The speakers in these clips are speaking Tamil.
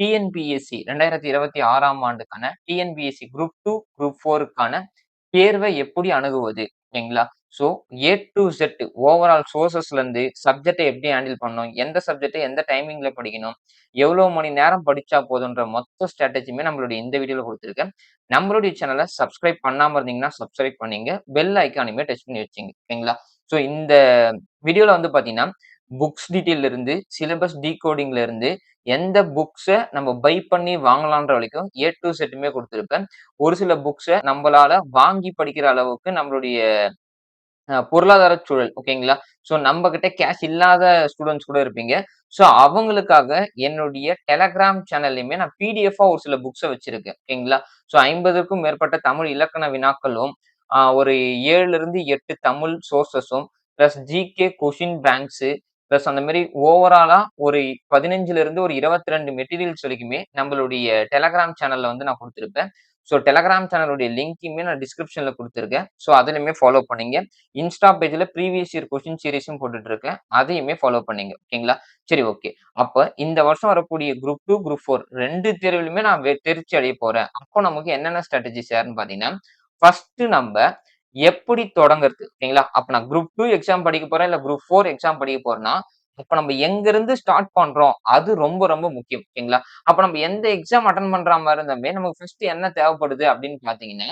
டிஎன்பிஎஸ்சி 2026ஆம் ஆண்டுக்கான டிஎன்பிஎஸ்சி குரூப் 2, குரூப் 4க்கான தேர்வை எப்படி அணுகுவது? ஓகேங்களா? So A to Z overall சோர்சஸ்ல இருந்து சப்ஜெக்ட்ட எப்படி ஹேண்டில் பண்ணணும்? எந்த சப்ஜெக்ட்ட எந்த டைமிங்ல படிக்கணும்? எவ்வளவு மணி நேரம் படிச்சா போதுன்ற மொத்த ஸ்ட்ராட்டஜியுமே நம்மளுடைய இந்த வீடியோல குடுத்திருக்கேன். நம்மளுடைய சேனல சப்ஸ்கிரைப் பண்ணாம இருந்தீங்கன்னா, சப்ஸ்கிரைப் பண்ணீங்க. பெல் ஐகானையுமே டச் பண்ணி வச்சுங்க. ஓகேங்களா? ஸோ இந்த வீடியோல வந்து பார்த்தீங்கன்னா, புக்ஸ் டீட்டெயில்ல இருந்து, சிலபஸ் டீகோடிங்ல இருந்து, எந்த புக்ஸ நம்ம பை பண்ணி வாங்கலான்ற வரைக்கும் ஏ டூ இசட்டுமே குடுத்திருப்பேன். ஒரு சில புக்ஸ நம்பளால வாங்கி படிக்கிற அளவுக்கு நம்மளுடைய பொருளாதார சூழல் ஓகேங்களா? ஸோ நம்ம கிட்ட கேஷ் இல்லாத ஸ்டூடண்ட்ஸ் கூட இருப்பீங்க. ஸோ அவங்களுக்காக என்னுடைய டெலகிராம் சேனல்லயுமே நான் பிடிஎஃப்பா ஒரு சில புக்ஸ வச்சிருக்கேன். ஓகேங்களா? ஸோ 50க்கும் மேற்பட்ட தமிழ் இலக்கண வினாக்களும், ஒரு 7லிருந்து 8 தமிழ் சோர்ஸஸும், plus GK question banks, plus அந்த மாரி ஓவராலா ஒரு 15லிருந்து ஒரு 22 மெட்டீரியல்ஸ் வரைக்குமே நம்மளுடைய டெலகிராம் சேனல்ல வந்து நான் குடுத்திருப்பேன். ஸோ டெலகிராம் சேனலுடைய லிங்க்குமே நான் டிஸ்கிரிப்ஷன்ல குடுத்திருக்கேன். ஸோ அதிலயுமே ஃபாலோ பண்ணீங்க. இன்ஸ்டா பேஜ்ல ப்ரீவியஸ் இயர் கொஸ்டின் சீரிஸும் போட்டுட்டு இருக்கேன். அதையுமே ஃபாலோ பண்ணீங்க. ஓகேங்களா? சரி ஓகே. அப்ப இந்த வருஷம் வரக்கூடிய குரூப் 2, குரூப் 4 2 தேர்விலுமே நான் தேர்ச்சி அடைய போறேன். அப்போ நமக்கு என்னென்ன ஸ்ட்ராட்டஜி ஷேர்ன்னு பார்த்தீங்கன்னா, ஃபர்ஸ்ட் நம்ப எப்படி தொடங்குறது? ஓகேங்களா? அப்ப நான் குரூப் 2 எக்ஸாம் படிக்க போறேன், இல்ல குரூப் 4 எக்ஸாம் படிக்க போறேன்னா, அப்ப நம்ம எங்கிருந்து ஸ்டார்ட் பண்றோம்? அது ரொம்ப ரொம்ப முக்கியம். ஓகேங்களா? அப்ப நம்ம எந்த எக்ஸாம் அட்டெண்ட் பண்ற மாரி இருந்தாலுமே நமக்கு ஃபர்ஸ்ட் என்ன தேவைப்படுது அப்படின்னு பார்த்தீங்கன்னா,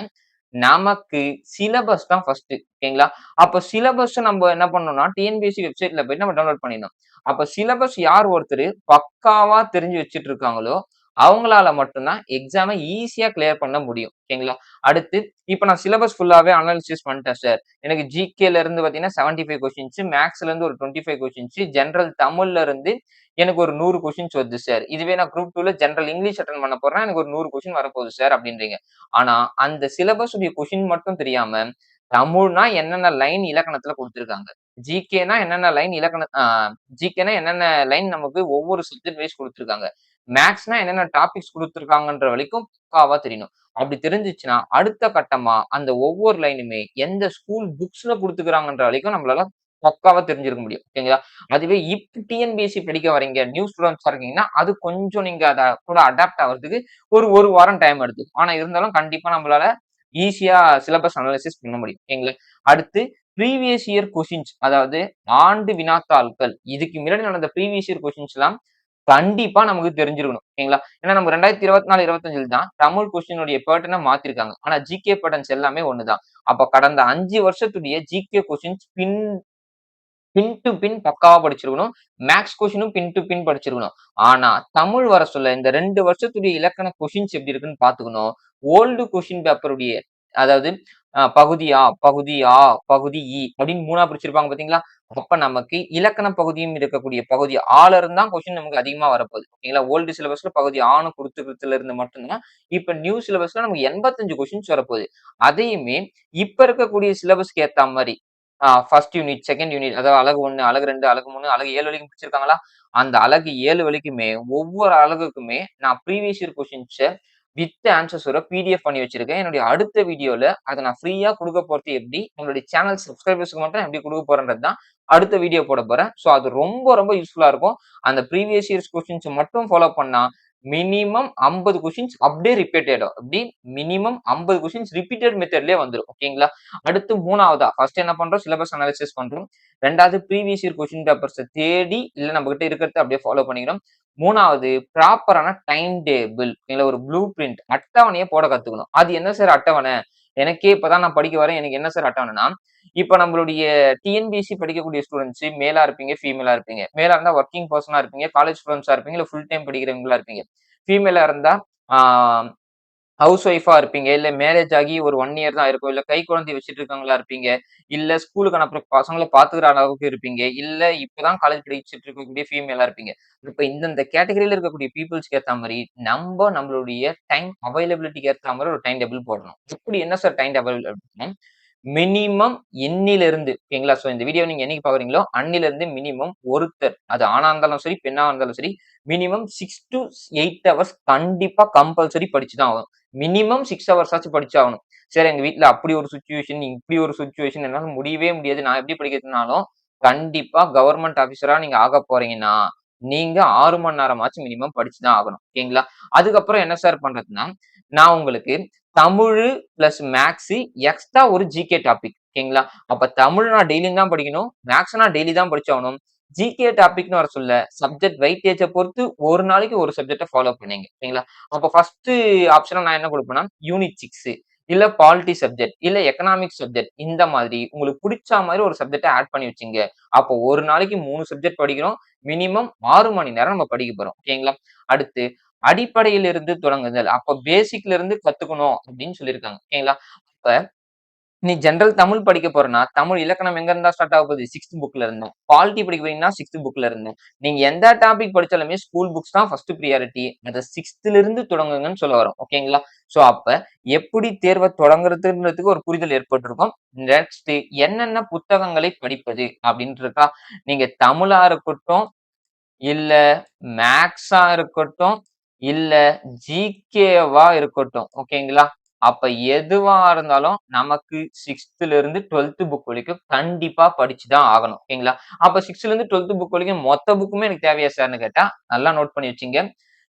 நமக்கு சிலபஸ் தான் ஃபர்ஸ்ட். ஓகேங்களா? அப்ப சிலபஸ் நம்ம என்ன பண்ணணும்னா, டிஎன்பிஎஸ்சி வெப்சைட்ல போயிட்டு நம்ம டவுன்லோட் பண்ணிடணும். அப்ப சிலபஸ் யார் ஒருத்தரு பக்காவா தெரிஞ்சு வச்சுட்டு இருக்காங்களோ, அவங்களால மட்டும் தான் எக்ஸாம ஈஸியா கிளியர் பண்ண முடியும். ஓகேங்களா? அடுத்து இப்ப நான் சிலபஸ் ஃபுல்லாவே அனாலிசிஸ் பண்ணிட்டேன் சார். எனக்கு ஜிகேல இருந்து பார்த்தீங்கன்னா 75 கொஸ்டின்ஸ், மேத்ஸ்ல இருந்து ஒரு 25 கொஸ்டின்ஸ், ஜெனரல் தமிழ்ல இருந்து எனக்கு ஒரு 100 கொஸ்டின்ஸ் வருது சார். இதுவே நான் குரூப் 2ல ஜெனரல் இங்கிலீஷ் அட்டெண்ட் பண்ண போறேன்னா, எனக்கு ஒரு 100 கொஸ்டின் வரப்போகுது சார் அப்படின்றீங்க. ஆனா, அந்த சிலபஸ் உடைய கொஸ்டின் மட்டும் தெரியாம, தமிழ்னா என்னென்ன லைன் இலக்கணத்துல குடுத்திருக்காங்க. ஜிகேனா என்னென்ன லைன் ஜிகேனா என்னென்ன லைன் நமக்கு ஒவ்வொரு சப்ஜெக்ட் வைஸ் குடுத்திருக்காங்க. மேத்ஸ்னா என்னென்ன டாபிக்ஸ் குடுத்திருக்காங்கன்ற வரைக்கும் பக்காவா தெரியணும். அப்படி தெரிஞ்சுச்சுன்னா, அடுத்த கட்டமா அந்த ஒவ்வொரு லைனுமே எந்த ஸ்கூல் புக்ஸ்ல குடுத்துருக்காங்கன்ற வரைக்கும் நம்மளால பக்காவா தெரிஞ்சிருக்க முடியும். ஓகேங்களா? அதுவே இப்ப டிஎன்பிஎஸ்சி படிக்க வரீங்க, நியூ ஸ்டூடண்ட்ஸா இருக்கீங்கன்னா, அது கொஞ்சம் நீங்க அத கூட அடாப்ட் ஆகுறதுக்கு ஒரு 1 வாரம் டைம் எடுத்துக்கும். ஆனா இருந்தாலும் கண்டிப்பா நம்மளால ஈஸியா சிலபஸ் அனாலிசிஸ் பண்ண முடியும். ஓகேங்களா? அடுத்து ப்ரீவியஸ் இயர் கொஸ்டின்ஸ் அதாவது ஆண்டு வினாத்தாள்கள். இதுக்கு முன்னாடி நடந்த ப்ரீவியஸ் இயர் கொஸ்டின்ஸ்லாம் கண்டிப்பா நமக்கு தெரிஞ்சிருக்கணும். ஓகேங்களா? ஏன்னா நம்ம 2024, 25ல் தான் தமிழ் கொஸ்டினுடைய பேட்டர்ன மாத்திருக்காங்க. ஆனா ஜிகே பேட்டர்ன்ஸ் எல்லாமே ஒண்ணு தான். அப்ப கடந்த 5 வருஷத்துடைய ஜிகே கொஸ்டின்ஸ் பின் டு பின் பக்காவா படிச்சிருக்கணும். மேத்ஸ் கொஸ்டினும் பின் டு பின் படிச்சிருக்கணும். ஆனா, தமிழ் வர சொல்ல இந்த 2 வருஷத்துடைய இலக்கண கொஸ்டின்ஸ் எப்படி இருக்குன்னு பார்த்துக்கணும். ஓல்டு கொஸ்டின் பேப்பருடைய அதாவது பகுதி ஆ, பகுதி ஆ, பகுதி இ அப்படின்னு 3ஆ பிரிச்சிருப்பாங்க பார்த்தீங்களா? அப்ப நமக்கு இலக்கண பகுதியும் இருக்கக்கூடிய பகுதி ஆல இருந்து தான் கொஸ்டின் நமக்கு அதிகமா வரப்போகுது. ஓகேங்களா? ஓல்டு சிலபஸ்ல பகுதி ஆன்னு குடுத்துக்கிறதுல இருந்து மட்டும் தான், இப்ப நியூ சிலபஸ்ல நமக்கு 85 கொஸ்டின்ஸ் வரப்போகுது. அதையுமே இப்ப இருக்கக்கூடிய சிலபஸ்க்கு ஏத்தா மாரி ஃபர்ஸ்ட் யூனிட், செகண்ட் யூனிட் அதாவது அலகு 1, அலகு 2, அலகு 3, அலகு 7 வரைக்கும் பிரிச்சிருக்காங்களா? அந்த அலகு 7 வரைக்குமே ஒவ்வொரு அலகுக்குமே நான் ப்ரீவியஸ் இயர் கொஸ்டின்ஸ வித் ஆன்சர்ஸோட பிடிஎஃப் பண்ணி வச்சிருக்கேன். என்னுடைய அடுத்த வீடியோல அத நான் ஃப்ரீயா குடுக்க போறது எப்படி? உங்களுடைய சேனல் சப்ஸ்கிரைபர்ஸ்க்கு மட்டும் எப்படி குடுக்க போறேன்றது தான் அடுத்த வீடியோ போட போறேன். ஸோ அது ரொம்ப ரொம்ப யூஸ்ஃபுல்லா இருக்கும். அந்த ப்ரீவியஸ் இயர்ஸ் கொஸ்டின்ஸ் மட்டும் ஃபாலோ பண்ணா மினிமம் 50 கொஸ்டின்ஸ் அப்படியே ரிப்பீட் ஆயிடும். எப்படி மினிமம் 50 கொஸ்டின்ஸ் ரிப்பீட்டட் மெத்தட்லயே வந்துரும். ஓகேங்களா? அடுத்து 3வதா ஃபர்ஸ்ட் என்ன பண்றோம்? சிலபஸ் அனாலிசிஸ் பண்றோம். 2வது ப்ரீவியஸ் இயர் கொஸ்டின் பேப்பர்ஸ தேடி இல்ல நம்மகிட்ட இருக்கிறத அப்படியே ஃபாலோ பண்ணிக்கிறோம். 3வது ப்ராப்பரான டைம் டேபிள் இல்ல ஒரு ப்ளூ பிரிண்ட் அட்டவணைய போட கத்துக்கணும். அது என்ன சார் அட்டவணை? எனக்கே இப்பதான் நான் படிக்க வரேன். எனக்கு என்ன சார் அட்டவணைனா, இப்ப நம்மளுடைய டிஎன்பிஎஸ்சி படிக்கக்கூடிய ஸ்டூடண்ட்ஸ் மேலா இருப்பீங்க, ஃபீமேலா இருப்பீங்க. மேலா இருந்தா வொர்க்கிங் பெர்சனா இருப்பீங்க, காலேஜ் ஸ்டூடண்ட்ஸா இருப்பீங்க, இல்ல ஃபுல் டைம் படிக்கிறவங்களா இருப்பீங்க. ஃபீமேலா இருந்தா ஆ ஹவுஸ் ஒய்ஃபா இருப்பீங்க. இல்ல மேரேஜ் ஆகி ஒரு 1 இயர் தான் இருக்கும். இல்ல கைக்குழந்தை வச்சுட்டு இருக்கவங்களா இருப்பீங்க. இல்ல ஸ்கூலுக்கு அனுப்புற பசங்கள பாத்துக்கிற அளவுக்கு இருப்பீங்க. இல்ல இப்பதான் காலேஜ் படிச்சுட்டு இருக்கக்கூடிய ஃபீமேலா இருப்பீங்க. இப்ப இந்தந்த கேட்டகரில இருக்கக்கூடிய பீப்பிள்ஸ்க்கு ஏத்த மாரி, நம்மளுடைய டைம் அவைலபிலிட்டிக்கு ஏத்த மாரி ஒரு டைம் டேபிள் போடணும். எப்படி என்ன சார் டைம் டேபிள் அப்டின்னா, மினிமம் எண்ணிலிருந்து ஓகேங்களா? சோ இந்த வீடியோ நீங்க என்னைக்கு பாக்குறீங்களோ, அன்னிலிருந்து மினிமம் ஒருத்தர், அது ஆணா இருந்தாலும் சரி, பெண்ணா இருந்தாலும் சரி, மினிமம் 6 டூ 8 ஹவர்ஸ் கண்டிப்பா கம்பல்சரி படிச்சு தான் ஆகணும். மினிமம் 6 ஹவர்ஸ் ஆச்சும் படிச்சாகணும். சார் எங்க வீட்ல அப்படி ஒரு சிச்சுவேஷன், இப்படி ஒரு சிச்சுவேஷன் என்னால முடியவே முடியாது. நான் எப்படி படிக்கிறதுனாலும், கண்டிப்பா கவர்ன்மென்ட் ஆபீசரா நீங்க ஆகப் போறீங்கன்னா, நீங்க 6 மணி நேரமாச்சும் மினிமம் படிச்சுதான் ஆகணும். ஓகேங்களா? அதுக்கப்புறம் என்ன சார் பண்றதுன்னா, நான் உங்களுக்கு தமிழு பிளஸ் மேத்ஸ் எக்ஸ்ட்ரா ஒரு ஜிகே டாபிக். ஓகேங்களா? அப்ப தமிழ் நான் டெய்லியும் தான் படிக்கணும். மேத்ஸ் நான் டெய்லி தான் படிச்சாகணும். ஜிகே டாபிக்ன்னு வர சொல்ல சப்ஜெக்ட் வெயிட்டேஜ பொறுத்து ஒரு நாளைக்கு ஒரு சப்ஜெக்ட்ட ஃபாலோ பண்ணீங்க. ஓகேங்களா? அப்ப ஃபர்ஸ்ட் ஆப்ஷனா நான் என்ன குடுப்பேன்னா, யூனிட் 6 இல்ல பாலிட்டி சப்ஜெக்ட், இல்ல எக்கனாமிக்ஸ் சப்ஜெக்ட் இந்த மாதிரி உங்களுக்கு புடிச்ச மாரி ஒரு சப்ஜெக்ட்ட ஆட் பண்ணி வச்சுங்க. அப்போ ஒரு நாளைக்கு 3 சப்ஜெக்ட் படிக்கிறோம். மினிமம் 6 மணி நேரம் நம்ம படிக்க போறோம். ஓகேங்களா? அடுத்து அடிப்படையிலிருந்து தொடங்குதல். அப்ப பேசிக்ல இருந்து கத்துக்கணும் அப்படின்னு சொல்லியிருக்காங்க. ஓகேங்களா? அப்ப நீ ஜெனரல் தமிழ் படிக்க போறன்னா, தமிழ் இலக்கணம் எங்க இருந்தா ஸ்டார்ட் ஆக போகுது? 6த் புக்ல இருந்து. பாலிட்டி படிக்க போறீங்கன்னா 6த் புக்ல இருந்து. நீங்க எந்த டாபிக் படிச்சாலுமே ஸ்கூல் புக்ஸ் தான் ஃபர்ஸ்ட் பிரியாரிட்டி. அத 6த்ல இருந்து தொடங்குங்கன்னு சொல்ல வரோம். ஓகேங்களா? சோ அப்ப எப்படி தேர்வ தொடங்குறதுன்றதுக்கு ஒரு புரிதல் ஏற்பட்டிருக்கும். நெக்ஸ்ட் என்னென்ன புத்தகங்களை படிப்பது அப்படின்னு இருக்கா? நீங்க தமிழா இருக்கட்டும், இல்ல மேத்ஸா இருக்கட்டும், இல்ல ஜிகேவா இருக்கட்டும். ஓகேங்களா? அப்ப எதுவா இருந்தாலும் நமக்கு 6த்ல இருந்து 12த் புக் வரைக்கும் கண்டிப்பா படிச்சு தான் ஆகணும். ஓகேங்களா? அப்ப 6த்ல இருந்து 12த் புக் வரைக்கும் மொத்த புக்குமே எனக்கு தேவையா சார்ன்னு கேட்டா, நல்லா நோட் பண்ணி வச்சுங்க.